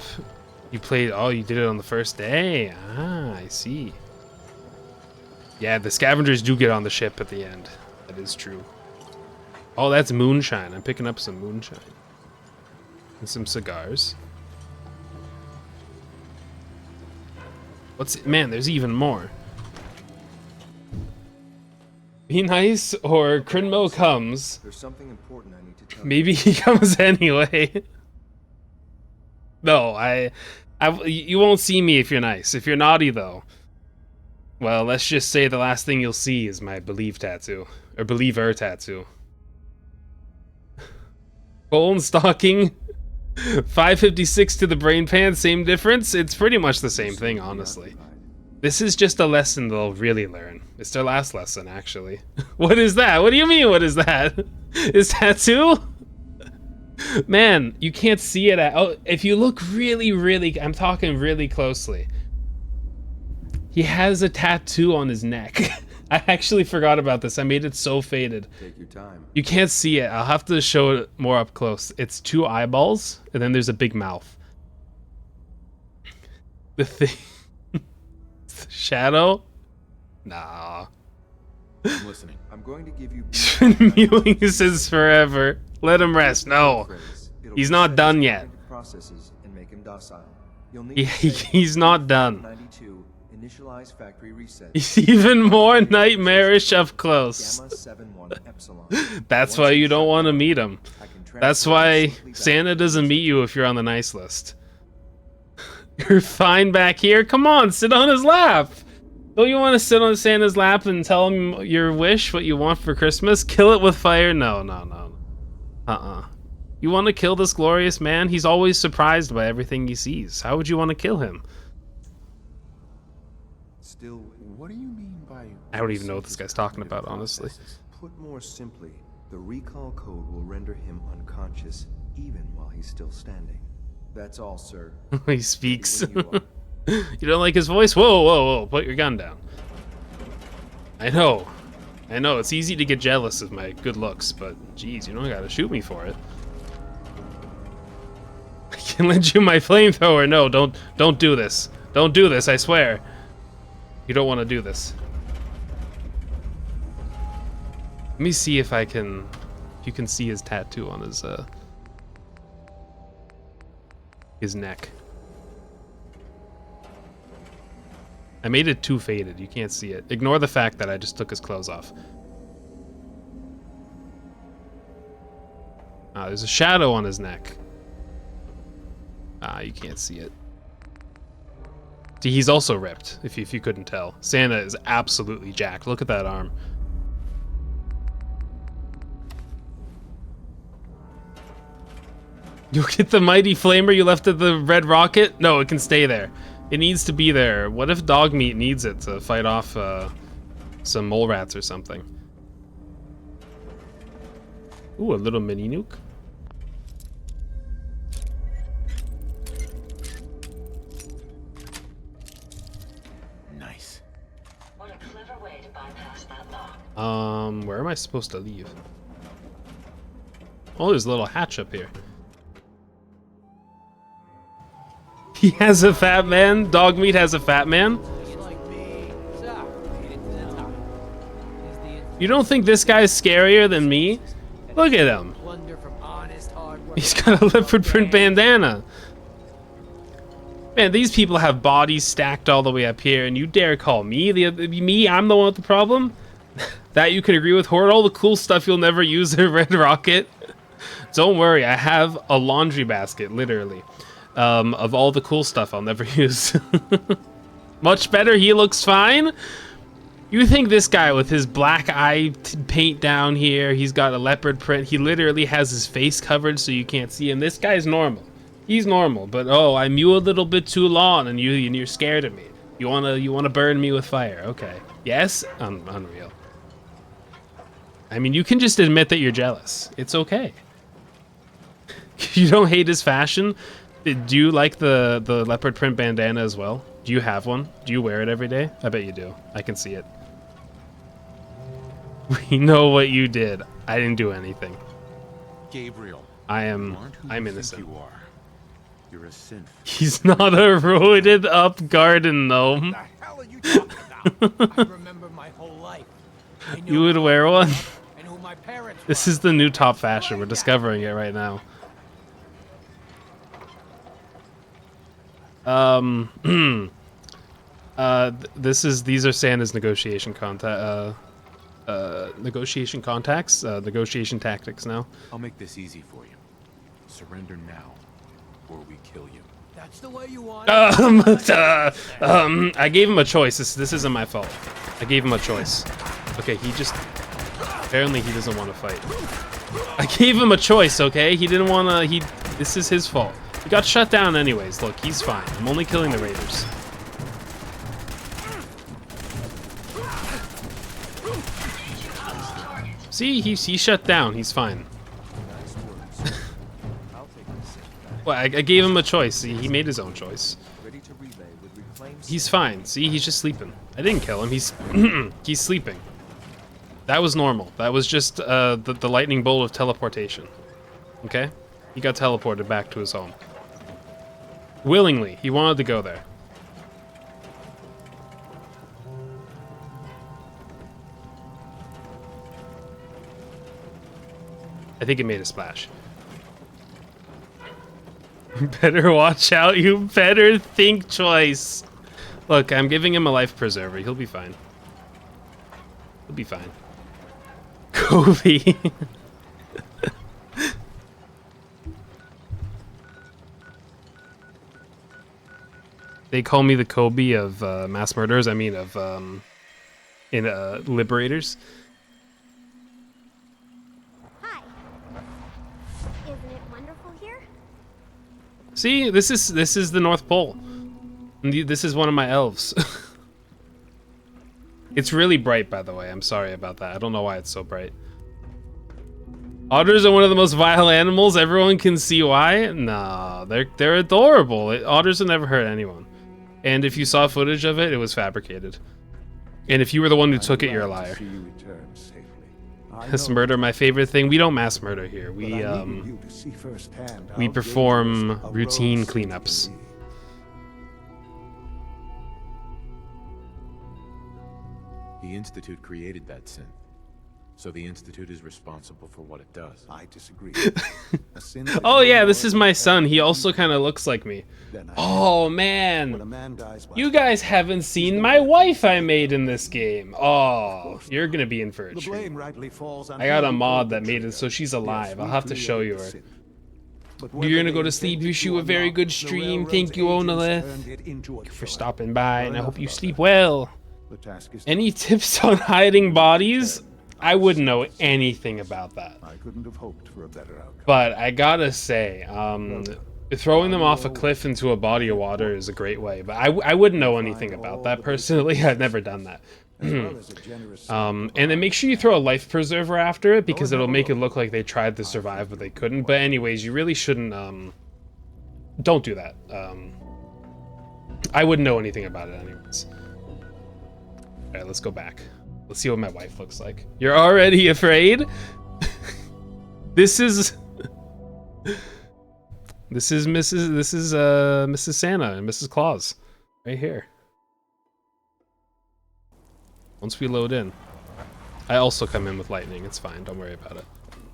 You played, oh, you did it on the first day? Ah, I see. Yeah, the scavengers do get on the ship at the end. That is true. Oh, that's moonshine. I'm picking up some moonshine. And some cigars. Man, there's even more. Be nice or Crinmo comes. There's something important I need to tell you. Maybe he comes anyway. No, you won't see me if you're nice. If you're naughty, though, well, let's just say the last thing you'll see is my believe tattoo. Or believer tattoo. Bone stocking. 556 to the brain pan, same difference? It's pretty much the same thing, honestly. This is just a lesson they'll really learn. It's their last lesson, actually. What is that? What do you mean, what is that? Is tattoo? Man, you can't see it oh, if you look really, I'm talking really closely. He has a tattoo on his neck. I actually forgot about this. I made it so faded. Take your time. You can't see it. I'll have to show it more up close. It's 2 eyeballs, and then there's a big mouth. The thing... Shadow? Nah. I'm listening. I'm going to give you Mewing since forever. Let him rest. No. He's not done yet. Processes and make him docile. You'll need He's not done. 92 initialize factory reset. He's even more nightmarish up close. Gamma 71 epsilon. That's why you don't want to meet him. That's why Santa doesn't meet you if you're on the nice list. You're fine back here. Come on, sit on his lap. Don't you want to sit on Santa's lap and tell him your wish, what you want for Christmas? Kill it with fire? No. You want to kill this glorious man? He's always surprised by everything he sees. How would you want to kill him? Still, What do you mean by... I don't even know what this guy's talking about, honestly. put more simply, the recall code will render him unconscious even while he's still standing. That's all, sir. He speaks. Ready when you are. You don't like his voice? Whoa. Put your gun down. I know. It's easy to get jealous of my good looks, but geez, you don't gotta shoot me for it. I can lend you my flamethrower. No, don't do this. Don't do this, I swear. You don't want to do this. Let me see if I can... If you can see his tattoo on his neck. I made it too faded. You can't see it. Ignore the fact that I just took his clothes off. There's a shadow on his neck. You can't see it. See, he's also ripped, if you couldn't tell. Santa is absolutely jacked. Look at that arm. You get the mighty flamer you left at the red rocket? No, it can stay there. It needs to be there. What if dog meat needs it to fight off some mole rats or something? Ooh, a little mini nuke. Nice. What a clever way to bypass that lock. Where am I supposed to leave? Oh, there's a little hatch up here. He has a fat man? Dog meat has a fat man? You don't think this guy's scarier than me? Look at him. He's got a leopard print bandana. Man, these people have bodies stacked all the way up here, and you dare call me I'm the one with the problem? That you could agree with? Hoard all the cool stuff you'll never use in Red Rocket? Don't worry, I have a laundry basket, literally, of all the cool stuff I'll never use. Much better, he looks fine? You think this guy with his black eye paint down here, he's got a leopard print, he literally has his face covered so you can't see him. This guy's normal. He's normal, but oh, I mew a little bit too long and you're scared of me. You wanna burn me with fire. Okay. Yes? Unreal. I mean, you can just admit that you're jealous. It's okay. You don't hate his fashion? Do you like the leopard print bandana as well? Do you have one? Do you wear it every day? I bet you do. I can see it. We know what you did. I didn't do anything. Gabriel. I'm You innocent. think you are. You're a synth. He's not a roided up garden gnome. The hell are you talking about? I remember my whole life. I knew You would who I wear one? was and who my parents This were. is the new top fashion. We're discovering it right now. These are Santa's negotiation negotiation contacts, negotiation tactics now. I'll make this easy for you. Surrender now, or we kill you. That's the way you want it. I gave him a choice. This isn't my fault. I gave him a choice. Okay, apparently he doesn't want to fight. I gave him a choice, okay? He didn't want to, this is his fault. He got shut down anyways. Look, he's fine. I'm only killing the raiders. See, he shut down. He's fine. I'll take this. Well, I gave him a choice. He made his own choice. Ready to relay with He's fine. See, he's just sleeping. I didn't kill him. He's he's sleeping. That was normal. That was just the lightning bolt of teleportation. Okay? He got teleported back to his home. Willingly. He wanted to go there. I think it made a splash. Better watch out. You better think twice. Look, I'm giving him a life preserver. He'll be fine. He'll be fine. Kobe. They call me the Kobe of mass murderers. I mean, of liberators. Hi. Isn't it wonderful here? See, this is the North Pole. And this is one of my elves. It's really bright, by the way. I'm sorry about that. I don't know why it's so bright. Otters are one of the most vile animals. Everyone can see why. No, they're adorable. Otters will never hurt anyone. And if you saw footage of it, it was fabricated. And if you were the one who took it, you're a liar. Mass murder, my favorite thing. We don't mass murder here. We perform routine cleanups. The Institute created that synth, so the Institute is responsible for what it does. I disagree. Oh yeah, this is my son. He also kind of looks like me. Oh man, you guys haven't seen my wife I made in this game. Oh, you're gonna be in for a treat. I got a mod that made it so she's alive. I'll have to show you her. You're gonna go to sleep. Wish you a very good stream. Thank you, Onolith. Thank you for stopping by, and I hope you sleep well. Any tips on hiding bodies? I wouldn't know anything about that. I couldn't have hoped for a better outcome. But I gotta say, throwing them off a cliff into a body of water is a great way. But I wouldn't know anything about that personally. I've never done that. And then make sure you throw a life preserver after it, because it'll make it look like they tried to survive but they couldn't. But anyways, you really shouldn't. Don't do that. I wouldn't know anything about it anyways. All right, let's go back. Let's see what my wife looks like. You're already afraid? This is Mrs. Santa and Mrs. Claus right here. Once we load in. I also come in with lightning. It's fine. Don't worry about it.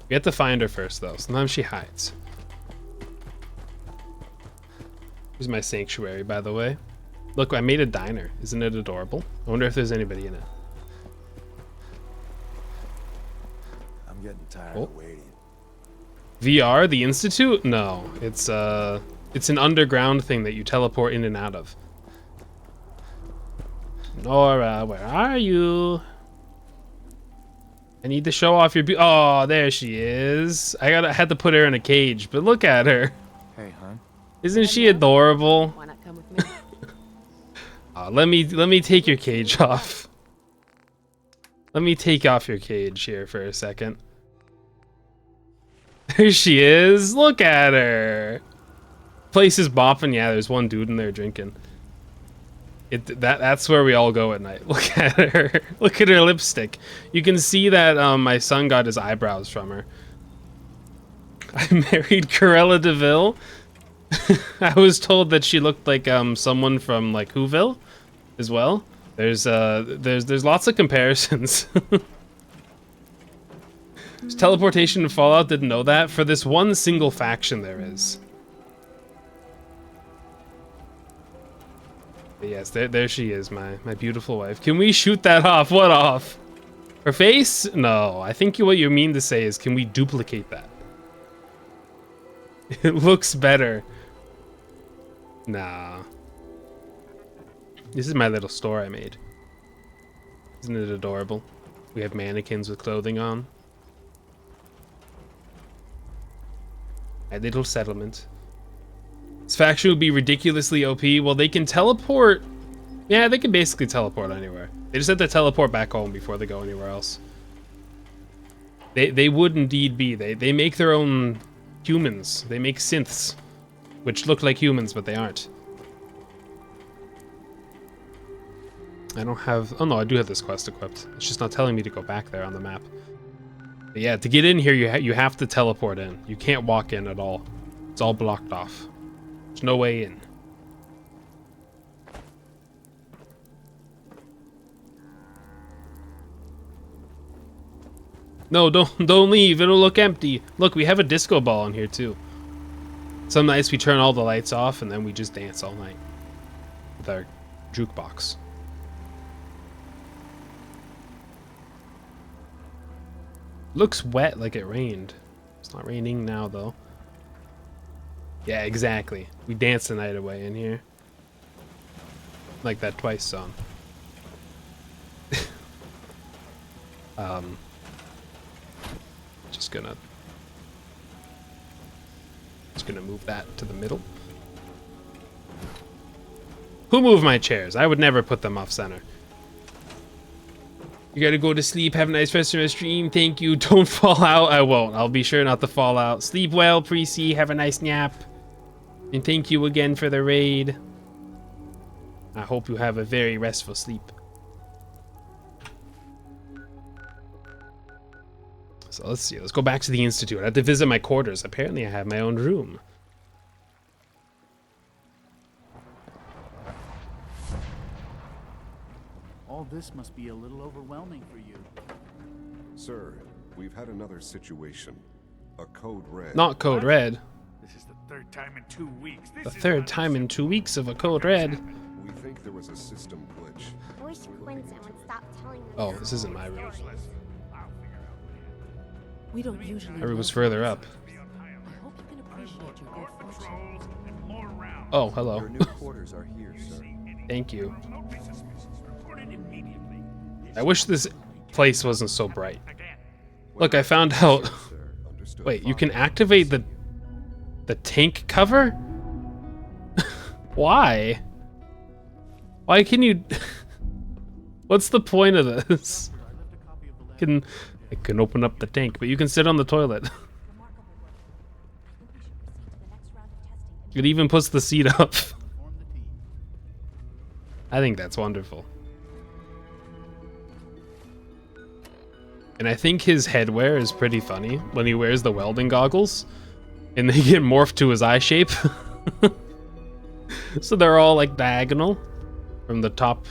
We have to find her first though. Sometimes she hides. Here's my sanctuary, by the way. Look, I made a diner. Isn't it adorable? I wonder if there's anybody in it. I'm getting tired of waiting. VR, the Institute? No, it's an underground thing that you teleport in and out of. Nora, where are you? I need to show off your oh, there she is. I had to put her in a cage, but look at her. Hey, hon. Isn't she adorable? Why not come with me? Let me take your cage off. Let me take off your cage here for a second. There she is. Look at her. Place is bopping. Yeah, there's one dude in there drinking. That's where we all go at night. Look at her. Look at her lipstick. You can see that my son got his eyebrows from her. I married Corella DeVille. I was told that she looked like someone from like Whoville as well. There's lots of comparisons. There's teleportation in Fallout. Didn't know that. For this one single faction there is. But yes, there she is, my beautiful wife. Can we shoot that off? What off? Her face? No, I think what you mean to say is, can we duplicate that? It looks better. Nah. This is my little store I made. Isn't it adorable? We have mannequins with clothing on. My little settlement. This faction would be ridiculously OP. Well, they can teleport. Yeah, they can basically teleport anywhere. They just have to teleport back home before they go anywhere else. They would indeed be. They make their own humans. They make synths, which look like humans, but they aren't. I don't have... Oh no, I do have this quest equipped. It's just not telling me to go back there on the map. But yeah, to get in here, you have to teleport in. You can't walk in at all. It's all blocked off. There's no way in. No, don't leave. It'll look empty. Look, we have a disco ball in here too. Some nights we turn all the lights off and then we just dance all night with our jukebox. Looks wet like it rained. It's not raining now though. Yeah, exactly. We dance the night away in here. Like that Twice song. Just gonna move that to the middle. Who moved my chairs? I would never put them off center. You gotta go to sleep. Have a nice rest of your stream. Thank you. Don't fall out. I won't. I'll be sure not to fall out. Sleep well, Precy. Have a nice nap. And thank you again for the raid. I hope you have a very restful sleep. So let's see. Let's go back to the Institute. I have to visit my quarters. Apparently I have my own room. All this must be a little overwhelming for you. Sir, we've had another situation. A code red. Not code red. This is the third time in 2 weeks. The third time in 2 weeks of a code red. We think there was a system glitch. I wish Quincy would stop telling me. Oh, this isn't my room. We don't usually. My room was further up. I hope you can appreciate your good fortune. Oh, hello. Your new quarters are here, sir. Thank you. I wish this place wasn't so bright. Look, I found out. Wait, you can activate the tank cover? Why? Why can you? What's the point of this? I can open up the tank, but you can sit on the toilet. It even puts the seat up. I think that's wonderful. And I think his headwear is pretty funny when he wears the welding goggles and they get morphed to his eye shape. So they're all like diagonal from the top,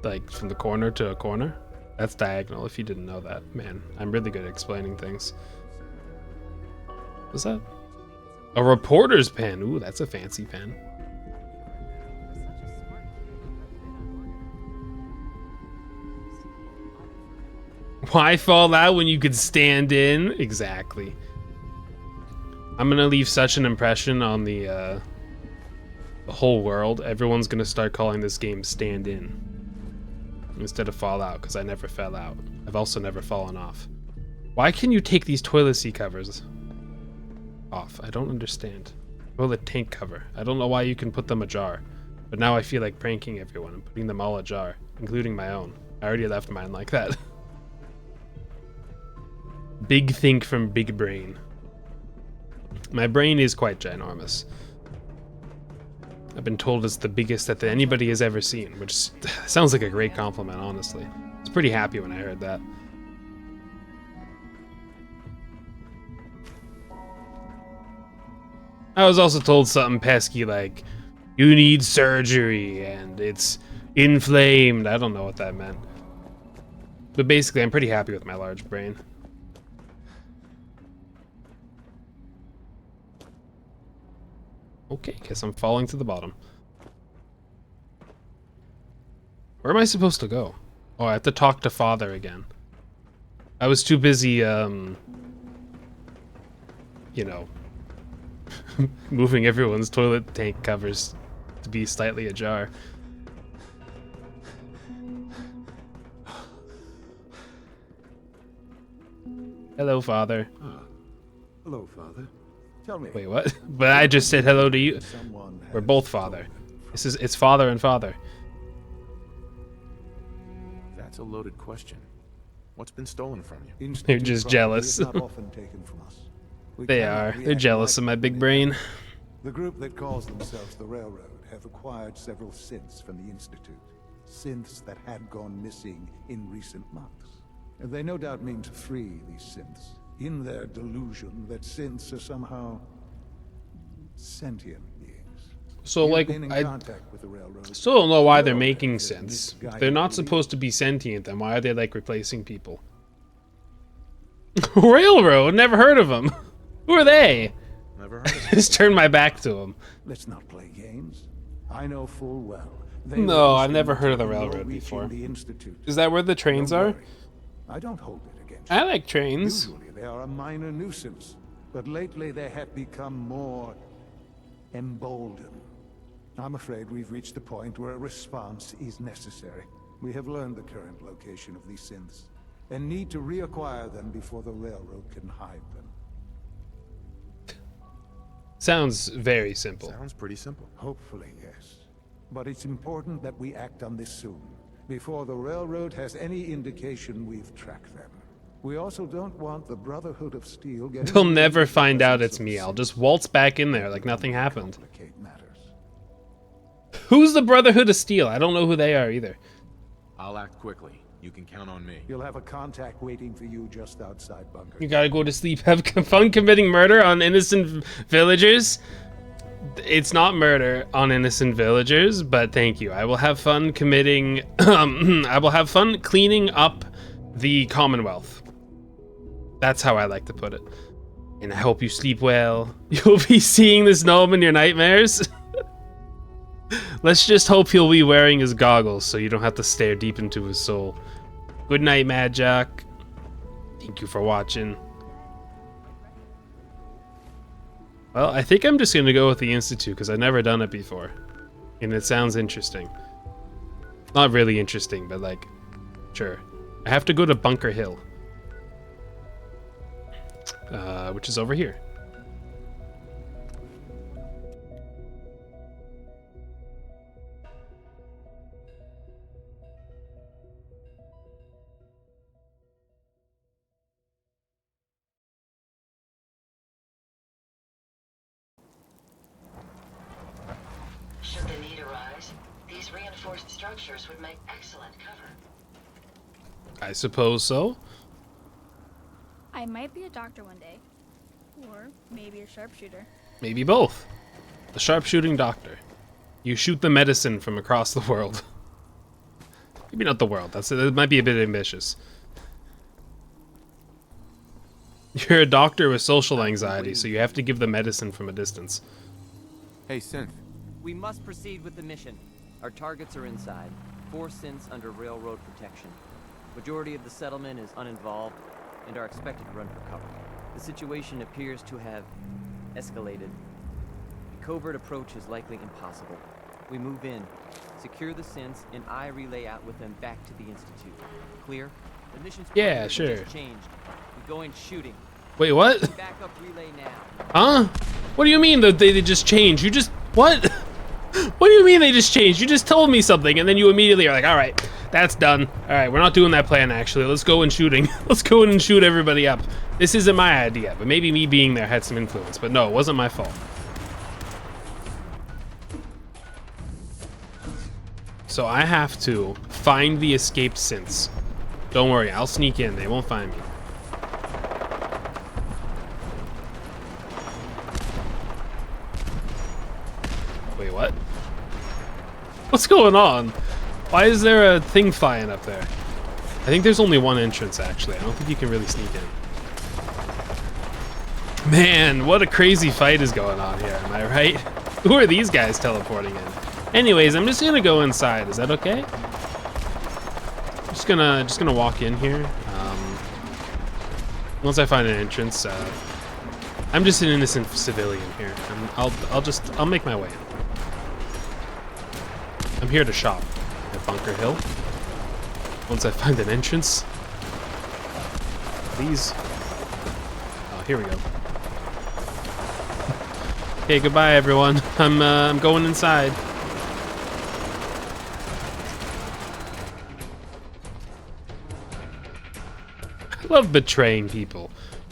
like from the corner to a corner. That's diagonal if you didn't know that. Man, I'm really good at explaining things. What's that? A reporter's pen. Ooh, that's a fancy pen. Why fall out when you could stand in? Exactly. I'm gonna leave such an impression on the whole world. Everyone's gonna start calling this game Stand In instead of Fall Out, because I never fell out. I've also never fallen off. Why can you take these toilet seat covers off? I don't understand. Toilet tank cover. I don't know why you can put them ajar, but now I feel like pranking everyone and putting them all ajar, including my own. I already left mine like that. Big think from big brain. My brain is quite ginormous. I've been told it's the biggest that anybody has ever seen, which sounds like a great compliment, honestly. I was pretty happy when I heard that. I was also told something pesky like, you need surgery and it's inflamed. I don't know what that meant. But basically, I'm pretty happy with my large brain. Okay, guess I'm falling to the bottom. Where am I supposed to go? Oh, I have to talk to Father again. I was too busy, you know, moving everyone's toilet tank covers to be slightly ajar. Hello, Father. Hello, Father. Tell me. Wait, what? But I just said hello to you. We're both Father. It's Father and Father. That's a loaded question. What's been stolen from you? They're just jealous. Not often taken from us. They are. They're jealous of my big brain. The group that calls themselves the Railroad have acquired several synths from the Institute. synths that had gone missing in recent months. They no doubt mean to free these synths, in their delusion that synths are somehow sentient beings. So, like, Been in I contact with the railroad. still don't know why they're Still, making there's a sense. If misguided they're not belief. supposed to be sentient, then why are they, like, replacing people? Railroad? Never heard of them. Who are they? Never heard of it. Just turn my back to them. Let's not play games. I know full well. they No, were I've never heard of the instrumental in railroad reaching before. The Institute. Is that where the trains Don't are? worry. I don't hold it against I you. like trains. Usually they are a minor nuisance, but lately they have become more emboldened. I'm afraid we've reached the point where a response is necessary. We have learned the current location of these synths, and need to reacquire them before the railroad can hide them. Sounds very simple. Sounds pretty simple. Hopefully, yes. But it's important that we act on this soon, before the railroad has any indication we've tracked them. We also don't want the Brotherhood of Steel getting... They'll never find out it's me. I'll just waltz back in there like nothing happened. complicate matters. Who's the Brotherhood of Steel? I don't know who they are either. I'll act quickly. You can count on me. You'll have a contact waiting for you just outside bunker. You gotta go to sleep. Have fun committing murder on innocent villagers. It's not murder on innocent villagers, but thank you. I will have fun committing... I will have fun cleaning up the Commonwealth. That's how I like to put it. And I hope you sleep well. You'll be seeing this gnome in your nightmares. Let's just hope he'll be wearing his goggles so you don't have to stare deep into his soul. Good night, Mad Jack. Thank you for watching. Well, I think I'm just going to go with the Institute because I've never done it before. And it sounds interesting. Not really interesting, but like, sure. I have to go to Bunker Hill. Which is over here. Should the need arise, these reinforced structures would make excellent cover. I suppose so. I might be a doctor one day. Or maybe a sharpshooter. Maybe both. The sharpshooting doctor. You shoot the medicine from across the world. Maybe not the world. That might be a bit ambitious. You're a doctor with social anxiety, so you have to give the medicine from a distance. Hey, Synth. We must proceed with the mission. Our targets are inside. 4 synths under railroad protection. Majority of the settlement is uninvolved and are expected to run for cover. The situation appears to have escalated. A covert approach is likely impossible. We move in, secure the synths, and I relay out with them back to the Institute. Clear? The mission's Yeah, parameters sure. just changed. We go in shooting. Wait, what? Backup relay now. Huh? What do you mean that they just changed? You just... What? What do you mean they just changed? You just told me something, and then you immediately are like, alright, that's done. Alright, we're not doing that plan, actually. Let's go in shooting. Let's go in and shoot everybody up. This isn't my idea, but maybe me being there had some influence. But no, it wasn't my fault. So I have to find the escaped synths. Don't worry, I'll sneak in. They won't find me. Wait, what? What's going on? Why is there a thing flying up there? I think there's only one entrance, actually. I don't think you can really sneak in. Man, what a crazy fight is going on here, am I right? Who are these guys teleporting in? Anyways, I'm just gonna go inside. Is that okay? Just gonna walk in here. Once I find an entrance, I'm just an innocent civilian here. I'll make my way in. I'm here to shop at Bunker Hill. Once I find an entrance. Please. Oh, here we go. Okay, goodbye everyone. I'm going inside. I love betraying people.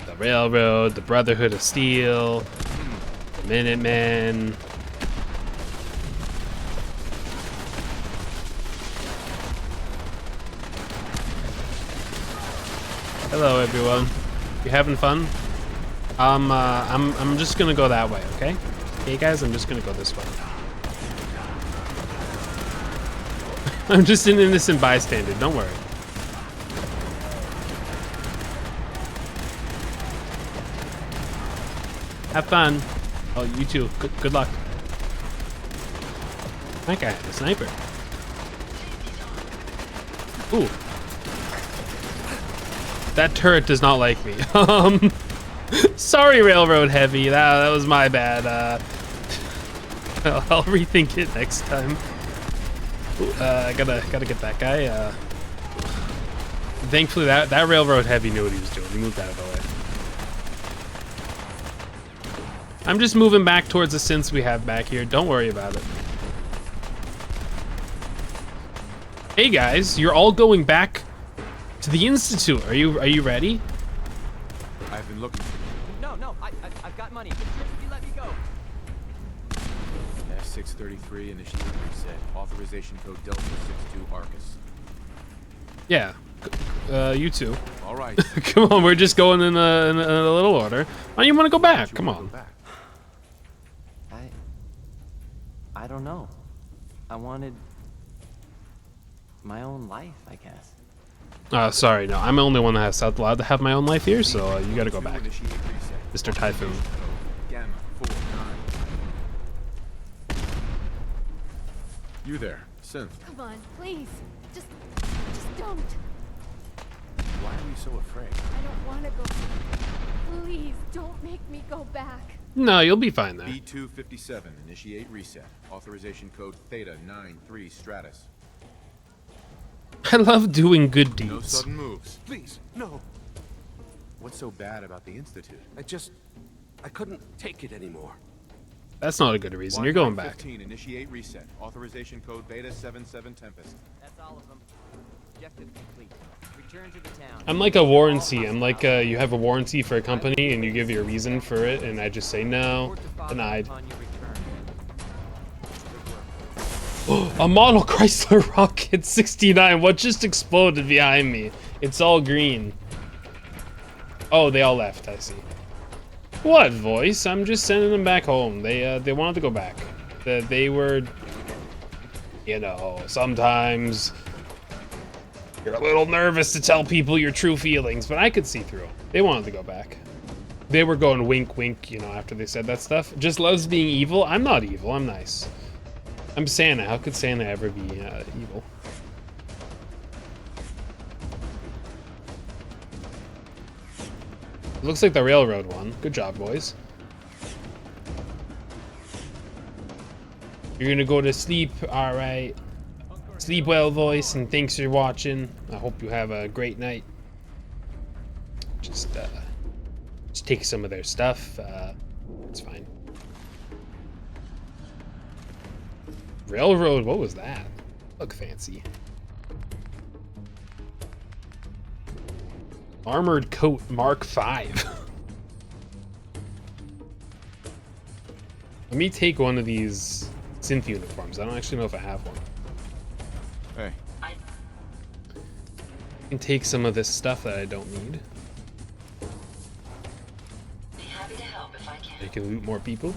The Railroad, the Brotherhood of Steel, the Minutemen. Hello, everyone. You having fun? I'm just gonna go that way, okay? Okay, guys, I'm just gonna go this way. I'm just an innocent bystander. Don't worry. Have fun. Oh, you too. Good luck. That guy had a sniper. Ooh. That turret does not like me. Sorry, Railroad Heavy. That was my bad. I'll rethink it next time. Ooh, I gotta get that guy. Thankfully, that Railroad Heavy knew what he was doing. He moved out of the way. I'm just moving back towards the synths we have back here. Don't worry about it. Hey guys, you're all going back to the Institute. Are you ready? I've been looking. No, I've got money. You let me go. S633 initiate reset. Authorization code Delta 62 Arcus. Yeah. You too. All right. Come on, we're just going in a little order. Why do you want to go back? Come on. I don't know. I wanted my own life, I guess. Sorry, no. I'm the only one that's allowed to have my own life here, so you gotta go back. Mr. Typhoon. Gamma 49. You there, Synth. Come on, please. Just don't. Why are you so afraid? I don't want to go. Please, don't make me go back. No, you'll be fine there. B257, initiate reset. Authorization code Theta 93 Stratus. I love doing good deeds. No sudden moves. Please, no. What's so bad about the Institute? I couldn't take it anymore. That's not a good reason. You're going back. 15, initiate reset. Authorization code Beta 77 Tempest. That's all of them. Objective complete. Return to the town. I'm like a warranty. I'm like you have a warranty for a company and you give your reason for it, and I just say no, denied. A model Chrysler Rocket 69. What just exploded behind me? It's all green. Oh, they all left. I see. What voice? I'm just sending them back home. They wanted to go back. They were, you know, sometimes you're a little nervous to tell people your true feelings, but I could see through them. They wanted to go back. They were going wink, wink, you know, after they said that stuff. Just loves being evil. I'm not evil. I'm nice. I'm Santa. How could Santa ever be evil? It looks like the railroad one. Good job, boys. You're gonna go to sleep. All right. Sleep well, voice, and thanks for watching. I hope you have a great night. Just take some of their stuff. It's fine. Railroad, what was that? Look fancy. Armored coat Mark V. Let me take one of these synth uniforms. I don't actually know if I have one. Hey. I can take some of this stuff that I don't need. Be happy to help if I can. I can loot more people.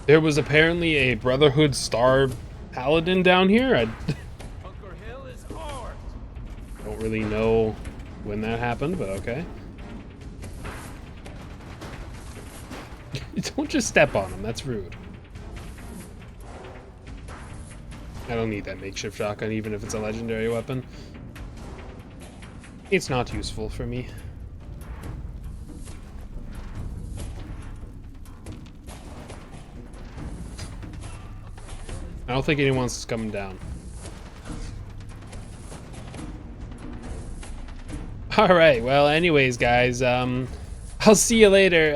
There was apparently a Brotherhood Star Paladin down here. I don't really know when that happened, but okay. Don't just step on him, that's rude. I don't need that makeshift shotgun, even if it's a legendary weapon. It's not useful for me. I don't think anyone's coming down. Alright, well, anyways, guys, I'll see you later.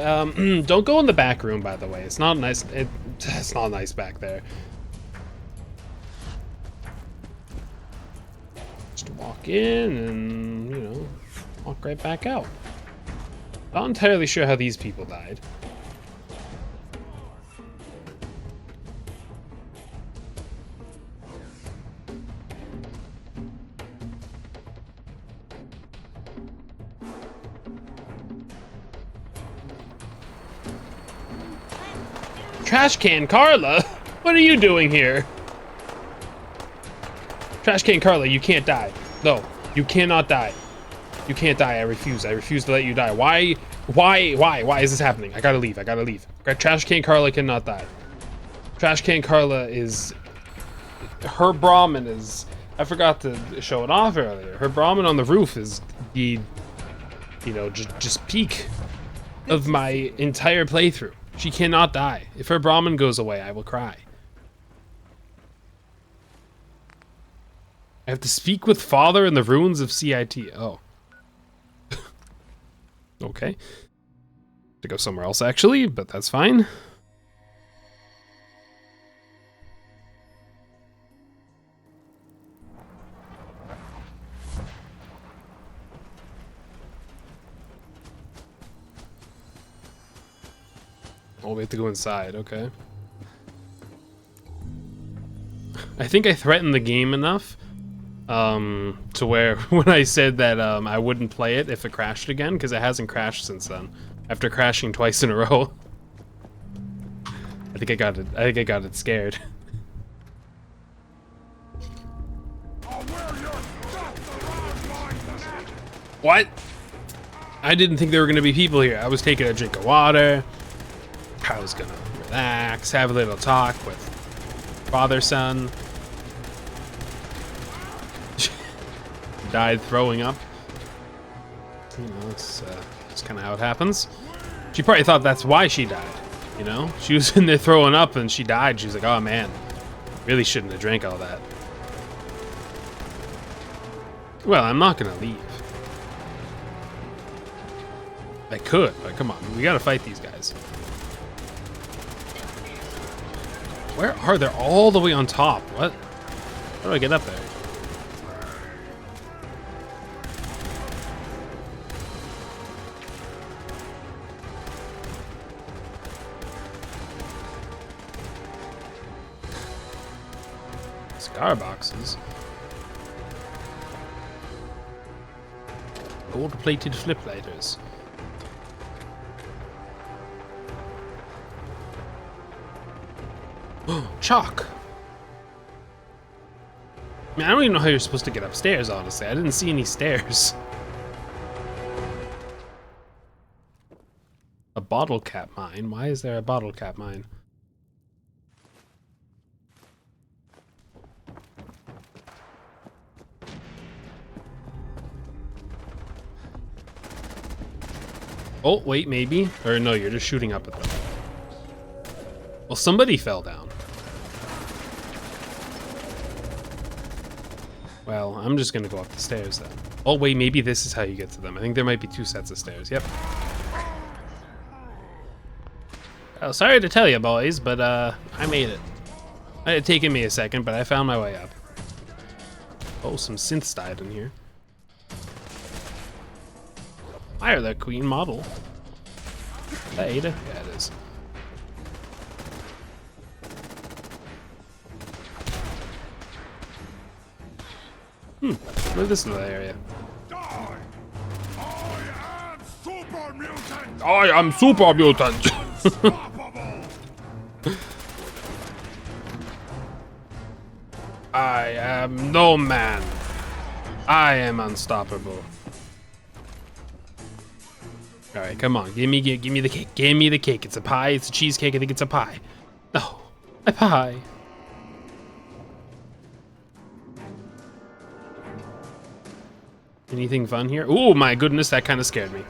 Don't go in the back room, by the way. It's not nice. It's not nice back there. Just walk in and, you know, walk right back out. Not entirely sure how these people died. Trash Can Carla, what are you doing here? Trash Can Carla, you can't die. No, you cannot die. You can't die. I refuse. I refuse to let you die. Why is this happening? I gotta leave. I gotta leave. Trash Can Carla cannot die. Trash Can Carla is... Her Brahmin is... I forgot to show it off earlier. Her Brahmin on the roof is the... You know, just peak of my entire playthrough. She cannot die. If her Brahmin goes away, I will cry. I have to speak with Father in the ruins of CIT. Oh. Okay. To go somewhere else, actually, but that's fine. Oh, we have to go inside, okay. I think I threatened the game enough to where when I said that I wouldn't play it if it crashed again, because it hasn't crashed since then, after crashing twice in a row. I think I got it scared. What? I didn't think there were gonna be people here. I was taking a drink of water. I was gonna relax, have a little talk with father, son. Died throwing up. You know, it's kind of how it happens. She probably thought that's why she died. You know, she was in there throwing up and she died. She's like, oh man, really shouldn't have drank all that. Well, I'm not gonna leave. I could, but come on, we gotta fight these guys. Where are they? All the way on top. What? How do I get up there? Cigar boxes. Gold-plated flip lighters. Chalk. I mean, I don't even know how you're supposed to get upstairs, honestly. I didn't see any stairs. A bottle cap mine? Why is there a bottle cap mine? Oh, wait, maybe? Or no, you're just shooting up at them. Well, somebody fell down. Well, I'm just gonna go up the stairs then. Oh wait, maybe this is how you get to them. I think there might be 2 sets of stairs. Yep. Oh, sorry to tell you, boys, but I made it. It had taken me a second, but I found my way up. Oh, some synths died in here. Fire the queen model. Is that Ada? Yeah, it is. Look at this little area. I am super mutant. I am no man. I am unstoppable. All right, come on, give me the cake. Give me the cake. It's a pie. It's a cheesecake. I think it's a pie. No, a pie. Anything fun here? Oh my goodness, that kind of scared me.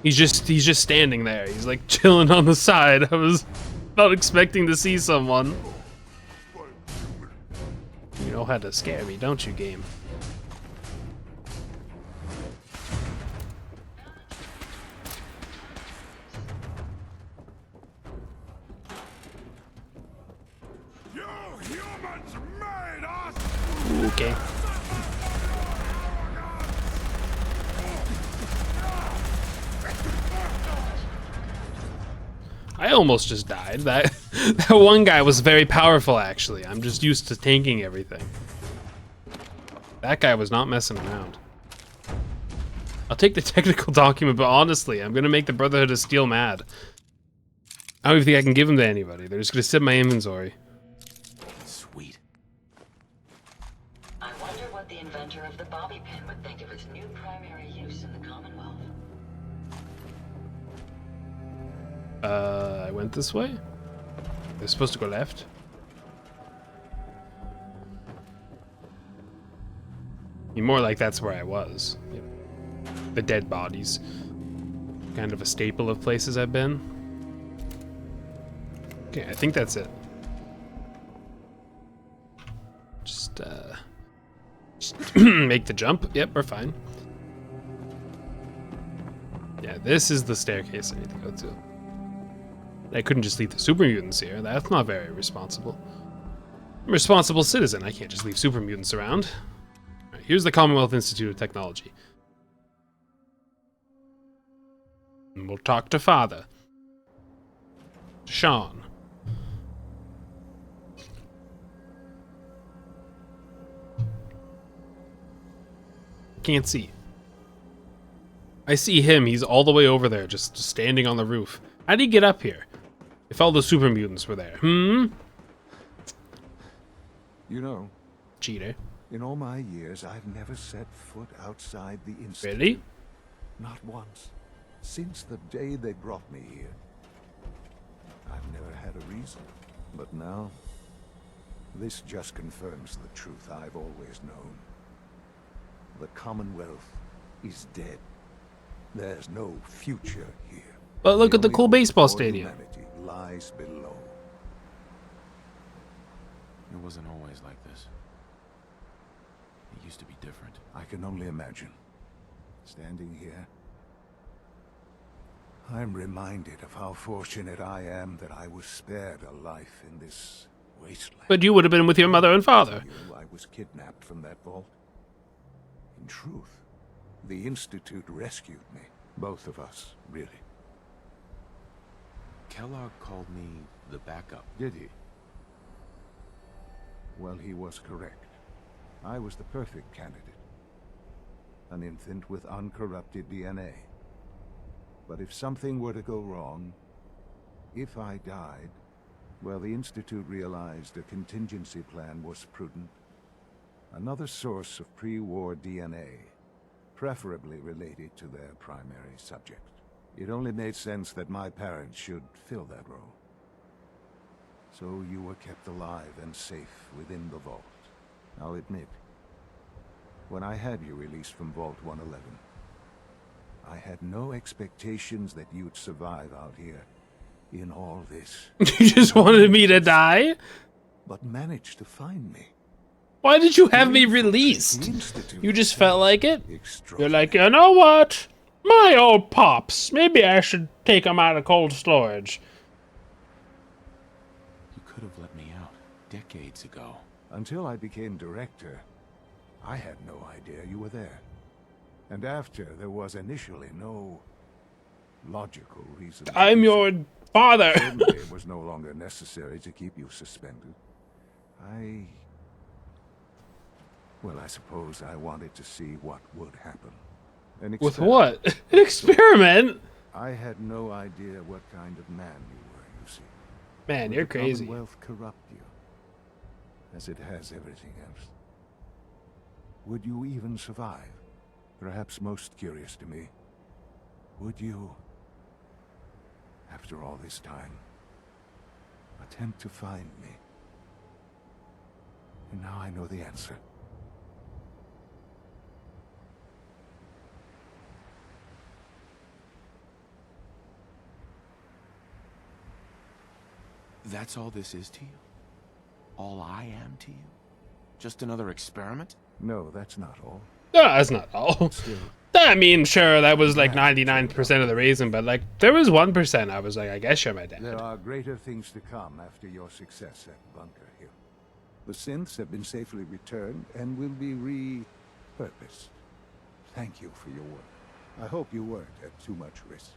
He's just standing there. He's like chilling on the side. I was not expecting to see someone. You know how to scare me, don't you, game? Okay. I almost just died. That one guy was very powerful, actually. I'm just used to tanking everything. That guy was not messing around. I'll take the technical document, but honestly, I'm gonna make the Brotherhood of Steel mad. I don't even think I can give them to anybody. They're just gonna sit in my inventory. Sweet. I wonder what the inventor of the bobby pin would think of its new primary use in the Commonwealth. I went this way? They're supposed to go left? More like that's where I was. The dead bodies. Kind of a staple of places I've been. Okay, I think that's it. Just make the jump. Yep, we're fine. Yeah, this is the staircase I need to go to. I couldn't just leave the super mutants here. That's not very responsible. I'm a responsible citizen. I can't just leave super mutants around. All right, here's the Commonwealth Institute of Technology. And we'll talk to Father. Sean. Can't see. I see him. He's all the way over there, just standing on the roof. How'd he get up here? If all the super mutants were there. You know, cheater. In all my years, I've never set foot outside the institute. Really? Not once. Since the day they brought me here. I've never had a reason. But now, this just confirms the truth I've always known. The Commonwealth is dead. There's no future here. But look at the cool baseball stadium. Humanity lies below. It wasn't always like this. It used to be different. I can only imagine. Standing here, I'm reminded of how fortunate I am that I was spared a life in this wasteland. But you would have been with your mother and father. I was kidnapped from that vault. In truth, the Institute rescued me. Both of us, really. Kellogg called me the backup. Did he? Well, he was correct. I was the perfect candidate. An infant with uncorrupted DNA. But if something were to go wrong, if I died, well, the Institute realized a contingency plan was prudent. Another source of pre-war DNA, preferably related to their primary subject. It only made sense that my parents should fill that role. So you were kept alive and safe within the vault. I'll admit, when I had you released from Vault 111, I had no expectations that you'd survive out here in all this. You just wanted me to die? But managed to find me. Why did you have me released? You just felt like it? You're like, you know what? My old pops. Maybe I should take him out of cold storage. You could have let me out decades ago. Until I became director, I had no idea you were there. And after, there was initially no logical reason. I'm your father. Certainly it was no longer necessary to keep you suspended. Well, I suppose I wanted to see what would happen. With what? An experiment? I had no idea what kind of man you were, you see. Man, Would you're the crazy. Commonwealth corrupt you, as it has everything else? Would you even survive? Perhaps most curious to me, would you, after all this time, attempt to find me? And now I know the answer. That's all this is to you? All I am to you? Just another experiment? No, that's not all. No, that's not all. I mean, sure, that was like 99% of the reason, but like, there was 1% I was like, I guess you're my dad. There are greater things to come after your success at Bunker Hill. The synths have been safely returned and will be repurposed. Thank you for your work. I hope you weren't at too much risk.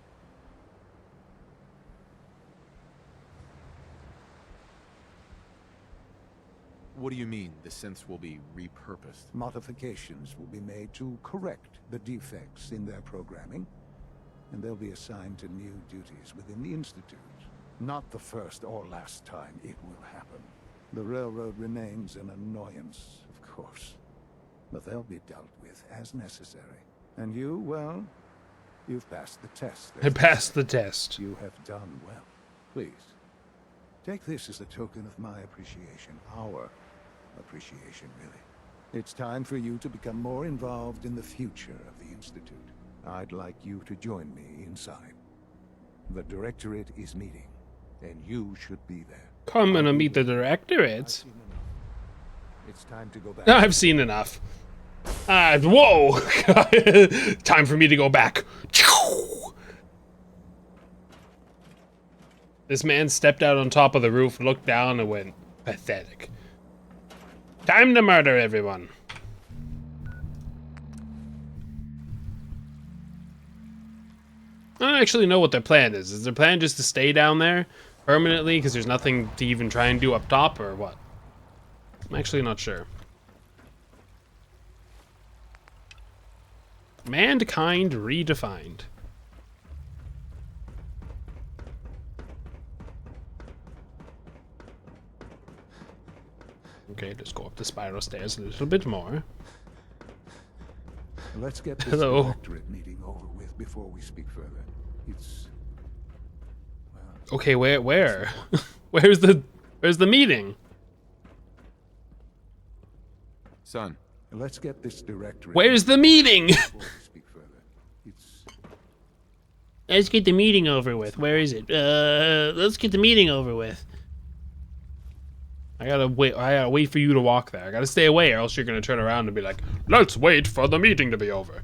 What do you mean, the synths will be repurposed? Modifications will be made to correct the defects in their programming, and they'll be assigned to new duties within the Institute. Not the first or last time it will happen. The railroad remains an annoyance, of course. But they'll be dealt with as necessary. And you, well, you've passed the test. I passed the test. You have done well. Please, take this as a token of my appreciation. Our appreciation, really. It's time for you to become more involved in the future of the Institute. I'd like you to join me inside. The Directorate is meeting, and you should be there. Come and meet the Directorate. It's time to go back. I've seen enough. Whoa! Time for me to go back. This man stepped out on top of the roof, looked down, and went, pathetic. Time to murder everyone. I don't actually know what their plan is. Is their plan just to stay down there permanently because there's nothing to even try and do up top, or what? I'm actually not sure. Mankind redefined. Okay, let's go up the spiral stairs a little bit more. Let's get this Hello. Directorate meeting over with before we speak further. It's... well, Okay, where? Where's the meeting? Son. let's get this Directorate... Where's the meeting? before we speak further. It's... Let's get the meeting over with. Where is it? Let's get the meeting over with. I gotta wait for you to walk there. I gotta stay away, or else you're gonna turn around and be like, let's wait for the meeting to be over.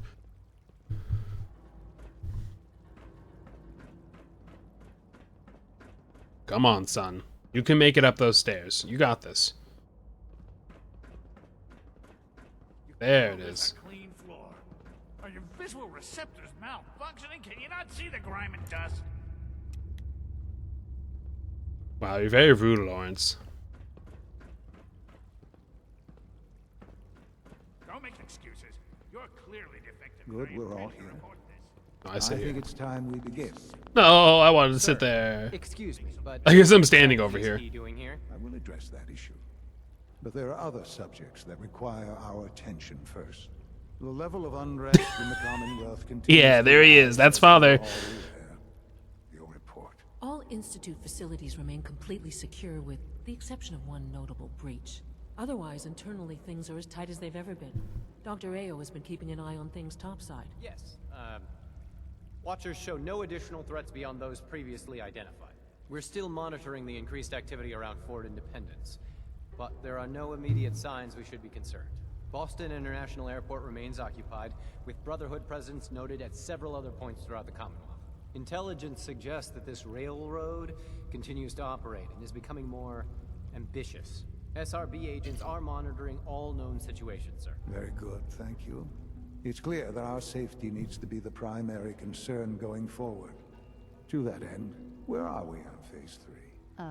Come on, son. You can make it up those stairs. You got this. There it is. Clean floor. Are your visual receptors malfunctioning? Can you not see the grime and dust? Wow, you're very rude, Lawrence. Don't make excuses. You're clearly defective. Good, we're all here. I see. I think it's time we begin. No, I wanted to sit there. Excuse me, but I guess I'm standing over here. What are you doing here? I will address that issue. But there are other subjects that require our attention first. The level of unrest in the Commonwealth continues. Yeah, there he is. That's Father. Your report. All Institute facilities remain completely secure with the exception of one notable breach. Otherwise, internally, things are as tight as they've ever been. Dr. Ao has been keeping an eye on things topside. Yes. Watchers show no additional threats beyond those previously identified. We're still monitoring the increased activity around Fort Independence, but there are no immediate signs we should be concerned. Boston International Airport remains occupied, with Brotherhood presence noted at several other points throughout the Commonwealth. Intelligence suggests that this railroad continues to operate and is becoming more ambitious. SRB agents are monitoring all known situations, sir. Very good, thank you. It's clear that our safety needs to be the primary concern going forward. To that end, where are we on Phase 3?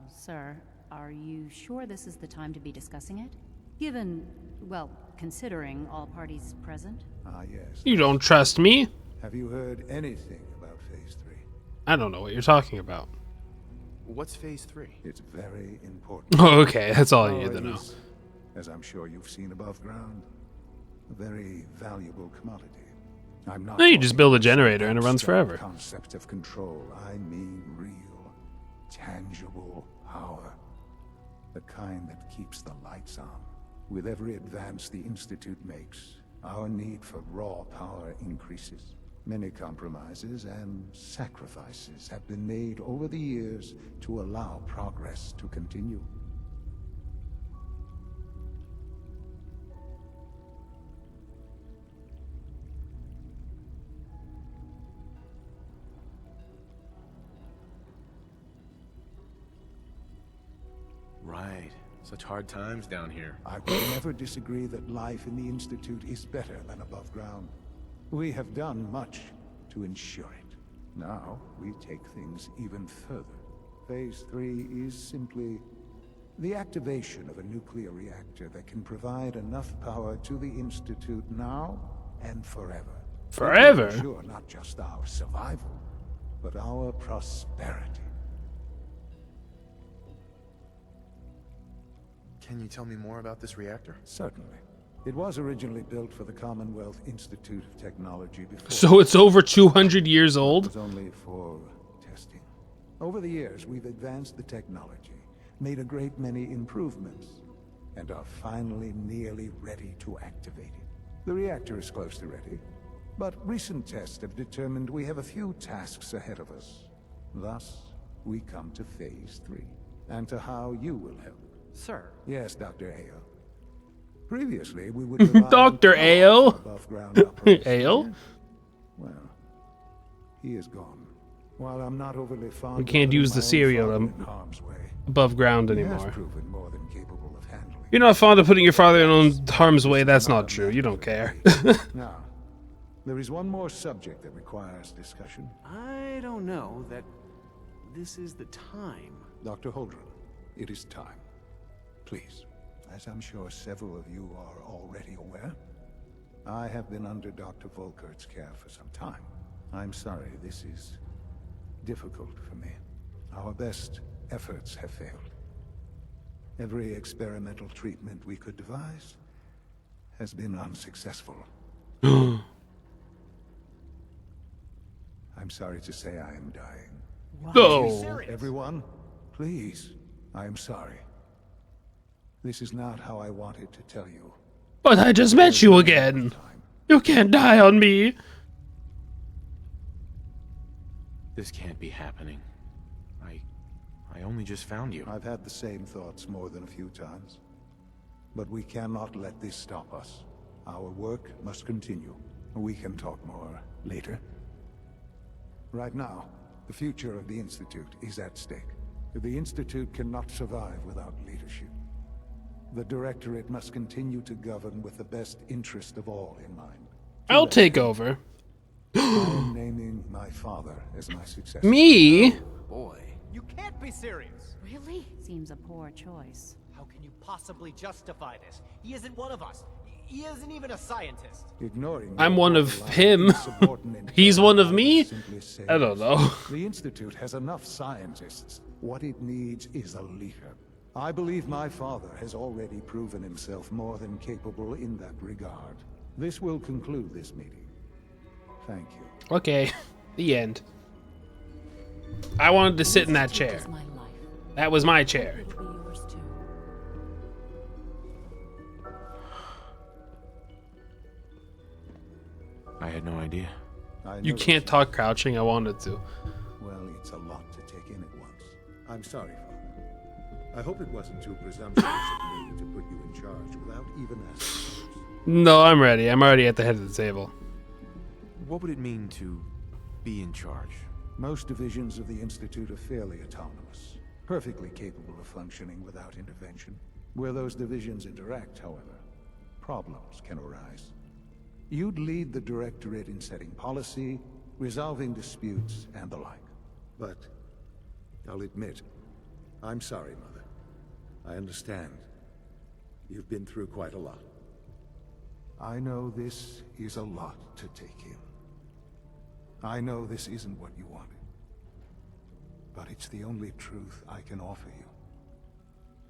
Sir, are you sure this is the time to be discussing it? Given, well, considering all parties present? Ah, yes. You don't trust me? Have you heard anything about Phase 3? I don't know what you're talking about. What's Phase 3? It's very important. Oh, okay, that's all you need to It know. is, as I'm sure you've seen above ground, a very valuable commodity. I'm not No, you just talking build a generator and it runs abstract forever. Concept of control. I mean real, tangible power. The kind that keeps the lights on. With every advance the Institute makes, our need for raw power increases. Many compromises and sacrifices have been made over the years to allow progress to continue. Right. Such hard times down here. I will never disagree that life in the Institute is better than above ground. We have done much to ensure it. Now, we take things even further. Phase 3 is simply the activation of a nuclear reactor that can provide enough power to the Institute now and forever. Forever? To ensure not just our survival, but our prosperity. Can you tell me more about this reactor? Certainly. It was originally built for the Commonwealth Institute of Technology before. So it's over 200 years old? It was only for testing. Over the years, we've advanced the technology, made a great many improvements, and are finally nearly ready to activate it. The reactor is close to ready, but recent tests have determined we have a few tasks ahead of us. Thus, we come to Phase 3, and to how you will help. Sir. Yes, Dr. Ayo. Previously, we would rely on Dr. Ayo? above-ground operations. Ayo? Well, he is gone. While I'm not overly fond We of can't putting use my the own serial father in harm's way, above ground he has anymore. proven more than capable of handling. You're not fond of putting your father in harm's way. That's not true. You don't care. Now, there is one more subject that requires discussion. I don't know that this is the time. Dr. Holdren, it is time. Please, as I'm sure several of you are already aware, I have been under Dr. Volkert's care for some time. I'm sorry, this is difficult for me. Our best efforts have failed. Every experimental treatment we could devise has been unsuccessful. I'm sorry to say I am dying. No. Everyone, please, I am sorry. This is not how I wanted to tell you. But I just met you again. You can't die on me. This can't be happening. I only just found you. I've had the same thoughts more than a few times. But we cannot let this stop us. Our work must continue. We can talk more later. Right now, the future of the Institute is at stake. The Institute cannot survive without leadership. The Directorate must continue to govern with the best interest of all in mind. I'll take over. I am naming my father as my successor. Me? Boy. You can't be serious. Really? Seems a poor choice. How can you possibly justify this? He isn't one of us. He isn't even a scientist. Ignoring I'm one of him. He's one of me? I don't know. The Institute has enough scientists. What it needs is a leader. I believe my father has already proven himself more than capable in that regard. This will conclude this meeting. Thank you. Okay. The end. I wanted to sit in that chair. That was my chair. I had no idea. You can't talk crouching. I wanted to. Well, it's a lot to take in at once. I'm sorry, Father. I hope it wasn't too presumptuous of me to put you in charge without even asking. No, I'm ready. I'm already at the head of the table. What would it mean to be in charge? Most divisions of the Institute are fairly autonomous, perfectly capable of functioning without intervention. Where those divisions interact, however, problems can arise. You'd lead the Directorate in setting policy, resolving disputes, and the like. But I'll admit, I'm sorry, Mother. I understand. You've been through quite a lot. I know this is a lot to take in. I know this isn't what you wanted. But it's the only truth I can offer you.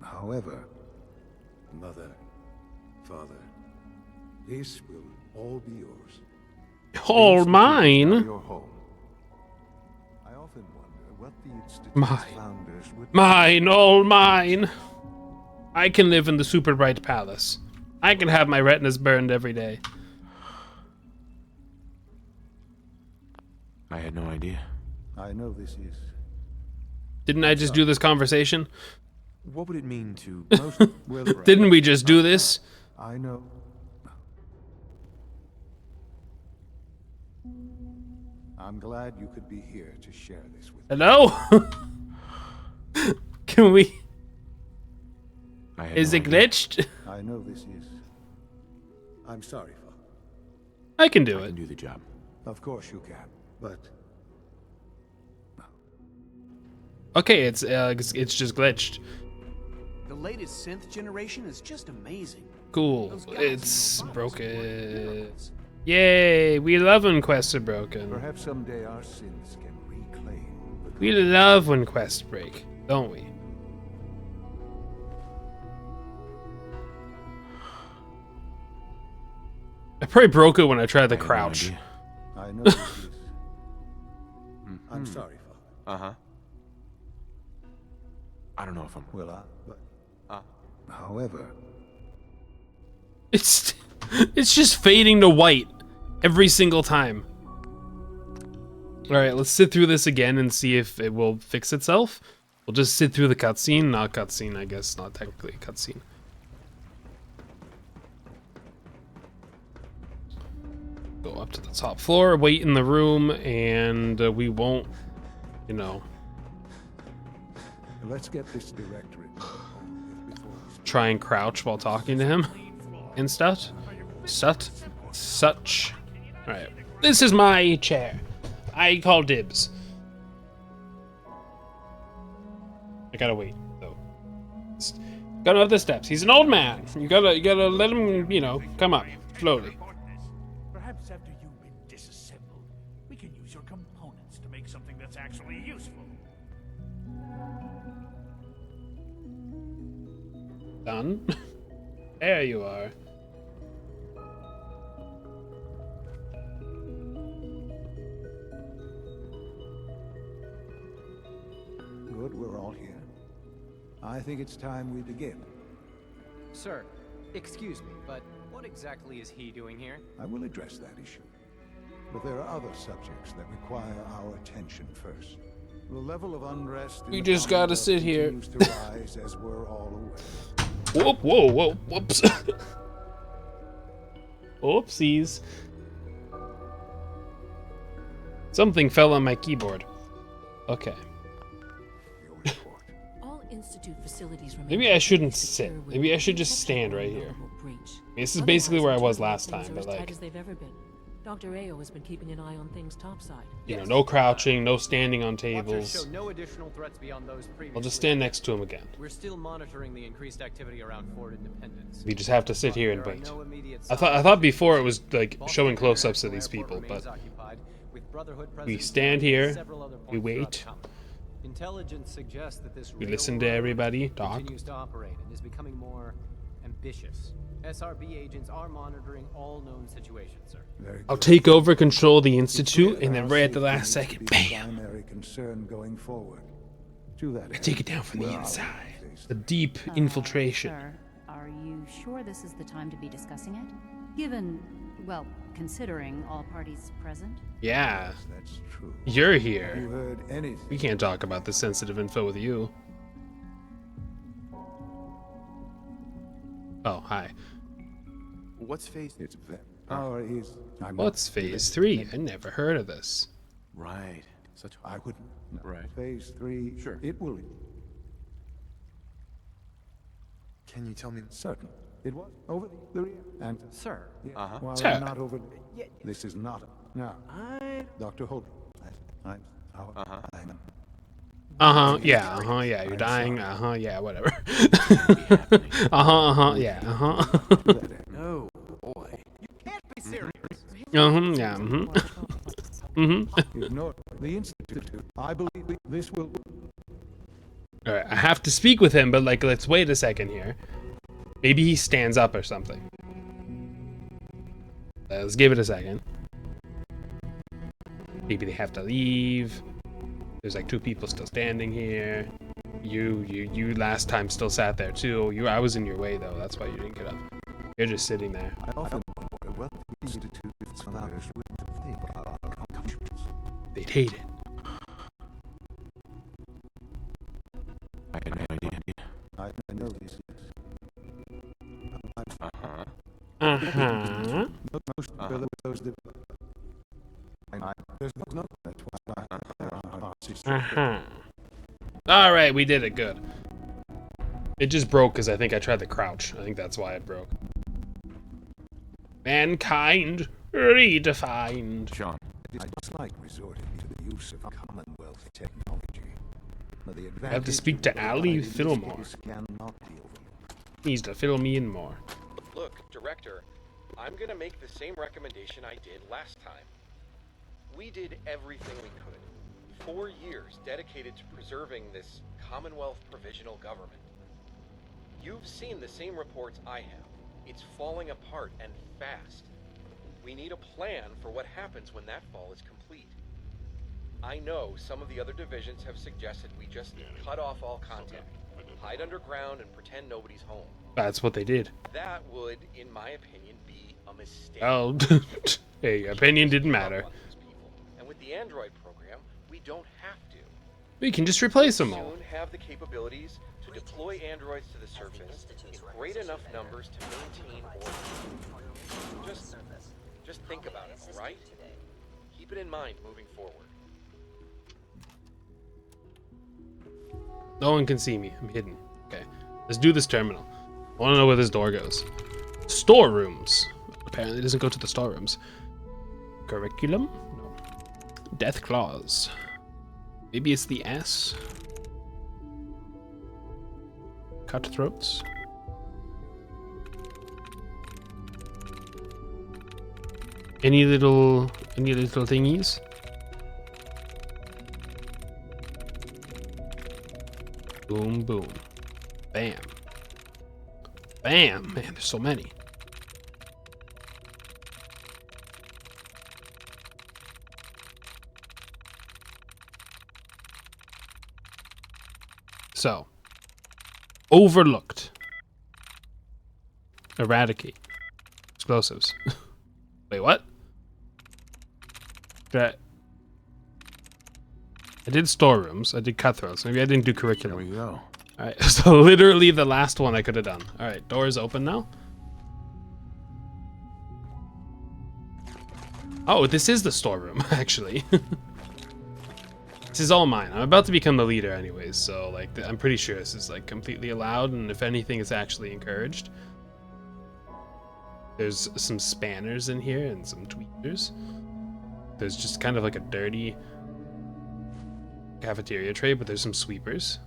However, Mother, Father, this will all be yours. All mine? Your home. I often wonder what the Institute's founders would... Mine, all mine. I can live in the super bright palace. I can have my retinas burned every day. I had no idea. I know this is... Didn't I just do this conversation? What would it mean to... Didn't we just do this? I know. I'm glad you could be here to share this with me. Hello? Can we... Is no it glitched? I know this is... I'm sorry, Father. I can do I it. can do the job. Of course you can, but... Okay, it's just glitched. The latest synth generation is just amazing. Cool. It's broken. Yay! We love when quests are broken. Perhaps someday our sins can reclaim the... We love when quests break, don't we? I probably broke it when I tried the crouch. I know this is... I'm sorry, Father. Uh-huh. I don't know if I'm... Will I? But... However... It's just fading to white every single time. Alright, let's sit through this again and see if it will fix itself. We'll just sit through the cutscene. Not cutscene, I guess. Not technically a cutscene. Go up to the top floor, wait in the room, and we won't, you know... Let's get this directorate. Try and crouch while talking to him. And such. Alright. This is my chair. I call dibs. I gotta wait, though. Gotta up the steps. He's an old man. You gotta let him, you know, come up slowly. Perhaps after you've been disassembled, we can use your components to make something that's actually useful. Done. There you are. Good, we're all here. I think it's time we begin. Sir, excuse me, but what exactly is he doing here? I will address that issue. But there are other subjects that require our attention first. The level of unrest in We the just gotta Commonwealth sit here. continues to rise, as we're all aware. Whoa, whoops. Oopsies. Something fell on my keyboard. Okay. All Institute facilities remain Maybe I shouldn't completely sit. secure with Maybe I the should just exception stand of right one here. notable breach. This is basically where I was last Otherwise, time, but things are as tight like, as they've ever been. Dr. Ao has been keeping an eye on things topside. you know, no crouching, no standing on Watchers tables. show no additional threats beyond those previously. I'll just stand next to him again. We're still monitoring the increased activity around Fort Independence. We just have to sit here and There are wait. no immediate I thought signs before it was like Boston showing close-ups of International these Airport people, remains but occupied, with Brotherhood we presence stand at here, several other we points throughout wait, the company. Intelligence suggests that this we listen to railroad everybody talk. continues to operate and is becoming more ambitious. SRB agents are monitoring all known situations, sir. I'll take over control of the Institute, and then right at the last second, Be the bam! primary concern going forward. To that I take it down from the inside. The deep infiltration. Sir, are you sure this is the time to be discussing it? Given, well, considering all parties present? Yeah. That's true. You're Have you here. heard anything? We can't talk about this sensitive info with you. Oh, hi. What's phase? It's power is. What's phase 3? I never heard of this. Right. Such. I wouldn't. No. Right. Phase 3. Sure. It will. Can you tell me? Certain. It was over the rear. And Sir. yeah, Uh-huh. while Sir. I'm not over. This is not. Now, Dr. Holt. I'm. Yeah, you're dying, yeah, whatever. Yeah, No, boy. You can't be serious. yeah, Ignore the Institute. I believe this will. Alright, I have to speak with him, but like, let's wait a second here. Maybe he stands up or something. Let's give it a second. Maybe they have to leave. There's like 2 people still standing here. You last time still sat there too. I was in your way though, that's why you didn't get up. You're just sitting there. I often wonder what the Institute scholars would think about our accomplishments. They'd hate it. I had no idea. I know this. Uh-huh. Most those that. There's no. That's why Uh-huh. Alright, we did it, good. It just broke because I think I tried to crouch. I think that's why it broke. Mankind redefined. Sean. I dislike resorting to the use of Commonwealth technology. But the I have to speak to Ali Fillmore. Cannot be overlooked. Needs to fill me in more. Look, Director, I'm gonna make the same recommendation I did last time. We did everything we could. 4 years dedicated to preserving this Commonwealth provisional government. You've seen the same reports I have. It's falling apart and fast. we need a plan for what happens when that fall is complete. I know some of the other divisions have suggested we just cut off all contact, hide underground, and pretend nobody's home. That's what they did. That would, in my opinion, be a mistake. Oh, hey, opinion didn't matter. And with the Android program, we don't have to. We can just replace them all. Soon have the capabilities to deploy androids to the surface in great enough numbers to maintain order. Just think about it, all right? Keep it in mind moving forward. No one can see me. I'm hidden. Okay, let's do this terminal. I want to know where this door goes. Storerooms. Apparently it doesn't go to the storerooms. Curriculum? No. Death claws. Maybe it's the S. Cutthroats. Any little thingies? Boom, boom. Bam. Bam! Man, there's so many. So, overlooked. Eradicate. Explosives. Wait, what? I did storerooms. I did cutthroats. Maybe I didn't do curriculum. There we go. Alright, so literally the last one I could have done. Alright, doors open now. Oh, this is the storeroom, actually. This is all mine. I'm about to become the leader anyways, so like I'm pretty sure this is like completely allowed, and if anything, it's actually encouraged. There's some spanners in here and some tweezers. There's just kind of like a dirty cafeteria tray, but there's some sweepers.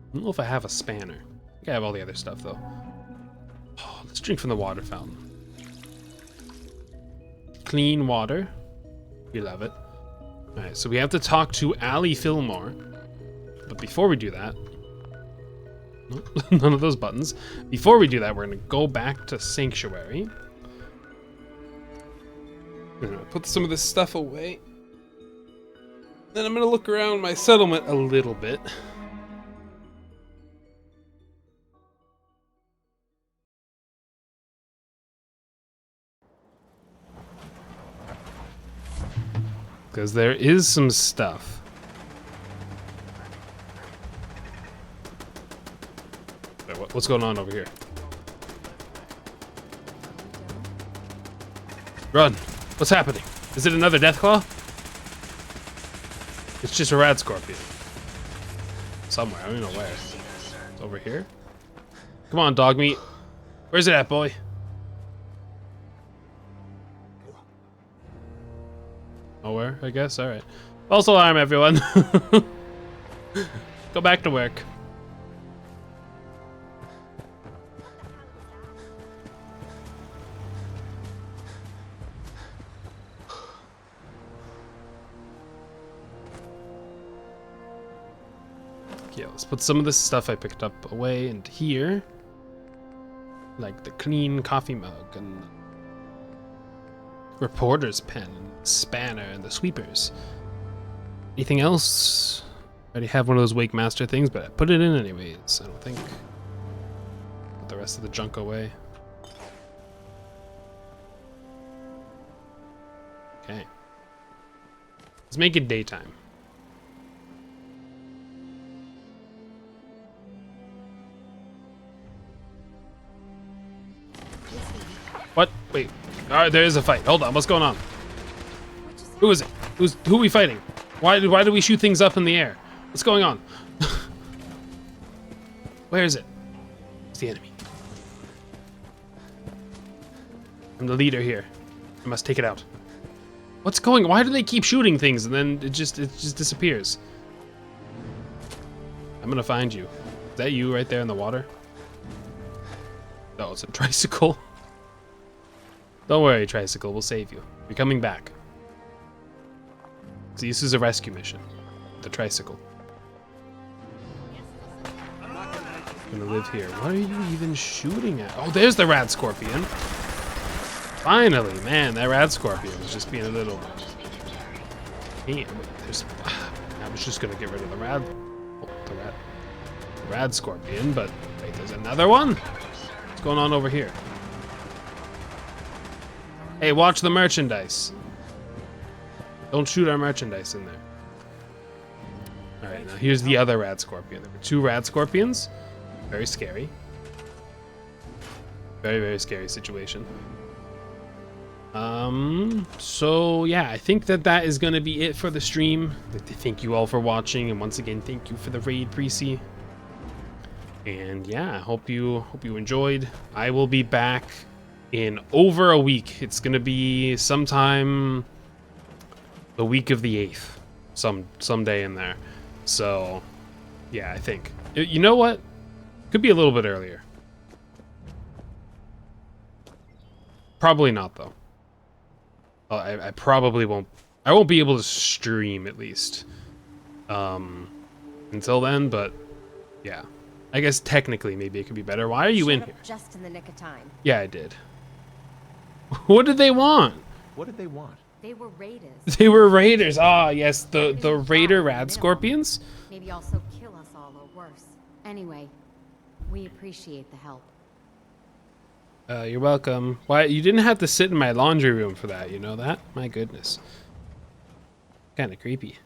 I don't know if I have a spanner. I think I have all the other stuff though. Oh, let's drink from the water fountain. Clean water. We love it. Alright, so we have to talk to Allie Fillmore. But before we do that... none of those buttons. Before we do that, we're going to go back to Sanctuary. I'm going to put some of this stuff away. Then I'm going to look around my settlement a little bit. Because there is some stuff. Wait, what's going on over here? Run! What's happening? Is it another Deathclaw? It's just a Rad Scorpion. Somewhere, I don't know where. It's over here? Come on, dog meat. Where's it at, boy? Nowhere, I guess. Alright. False alarm, everyone. Go back to work. Yeah, let's put some of this stuff I picked up away into here. Like the clean coffee mug and the reporter's pen and the spanner and the sweepers. Anything else? I already have one of those Wake Master things, but I put it in anyways. I don't think. Put the rest of the junk away. Okay. Let's make it daytime. What? Wait. Alright, there is a fight. Hold on, what's going on? Who is it? Who are we fighting? Why do we shoot things up in the air? What's going on? Where is it? It's the enemy. I'm the leader here. I must take it out. What's going on? Why do they keep shooting things and then it just disappears? I'm gonna find you. Is that you right there in the water? No, it's a tricycle. Don't worry, Tricycle, we'll save you. You're coming back. See, this is a rescue mission. The Tricycle. gonna live here. What are you even shooting at? Oh, there's the Rad Scorpion. Finally, man, that Rad Scorpion was just being a little... Damn, I was just gonna get rid of the Rad Scorpion, but wait, there's another one? What's going on over here? Hey, watch the merchandise. Don't shoot our merchandise in there. Alright, now here's the other Rad Scorpion. There were 2 Rad Scorpions. Very scary. Very, very scary situation. So yeah, I think that is gonna be it for the stream. I'd like to thank you all for watching, and once again, thank you for the raid, Precy. And yeah, I hope you enjoyed. I will be back in over a week. It's gonna be sometime the week of the 8th, someday in there. So yeah, I think, you know what, could be a little bit earlier. Probably not though. I probably won't. I won't be able to stream at least until then. But yeah, I guess technically maybe it could be better. Why are you in here? Just in the nick of time. Yeah, I did. What did they want? What did they want? They were raiders. They were raiders. Ah, yes, the raider Rad Scorpions. Maybe also kill us all or worse. Anyway, we appreciate the help. You're welcome. Why, you didn't have to sit in my laundry room for that, you know that? My goodness. Kind of creepy.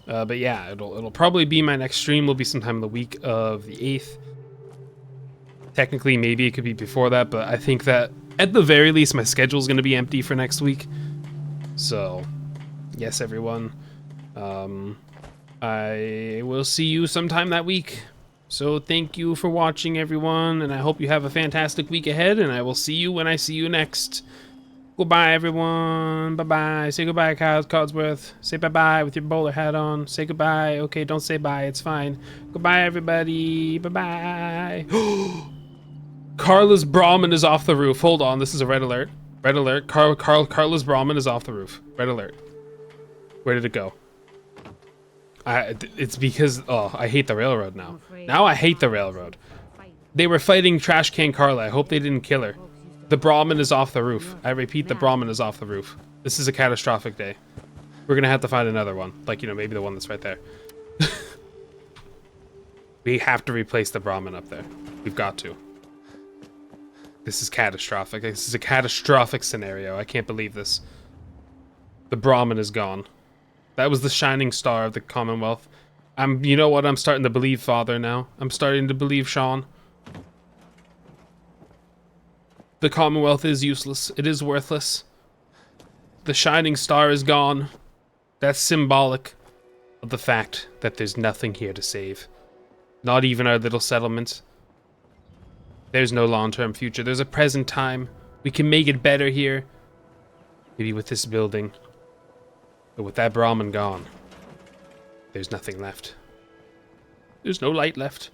But yeah, it'll probably be my next stream will be sometime the week of the 8th. Technically, maybe it could be before that, but I think that at the very least, my schedule is going to be empty for next week. So, yes, everyone. I will see you sometime that week. So thank you for watching, everyone, and I hope you have a fantastic week ahead, and I will see you when I see you next. Goodbye, everyone. Bye-bye. Say goodbye, Codsworth. Say bye-bye with your bowler hat on. Say goodbye. Okay, don't say bye. It's fine. Goodbye, everybody. Bye-bye. Carla's Brahmin is off the roof. Hold on. This is a red alert. Red alert. Carla's Brahmin is off the roof. Red alert. Where did it go? It's because, oh, I hate the railroad now. Now I hate the railroad. They were fighting Trash Can Carla. I hope they didn't kill her. The Brahmin is off the roof. I repeat, the Brahmin is off the roof. This is a catastrophic day. We're gonna have to find another one. Like, you know, maybe the one that's right there. We have to replace the Brahmin up there. We've got to. This is catastrophic. This is a catastrophic scenario. I can't believe this. The Brahmin is gone. That was the shining star of the Commonwealth. You know what? I'm starting to believe Father now. I'm starting to believe Sean. The Commonwealth is useless. It is worthless. The shining star is gone. That's symbolic of the fact that there's nothing here to save. Not even our little settlement. There's no long-term future. There's a present time. We can make it better here. Maybe with this building. But with that Brahmin gone, there's nothing left. There's no light left.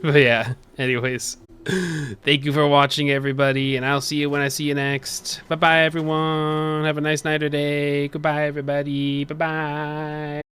But yeah, anyways. Thank you for watching, everybody, and I'll see you when I see you next. Bye-bye, everyone. Have a nice night or day. Goodbye, everybody. Bye-bye.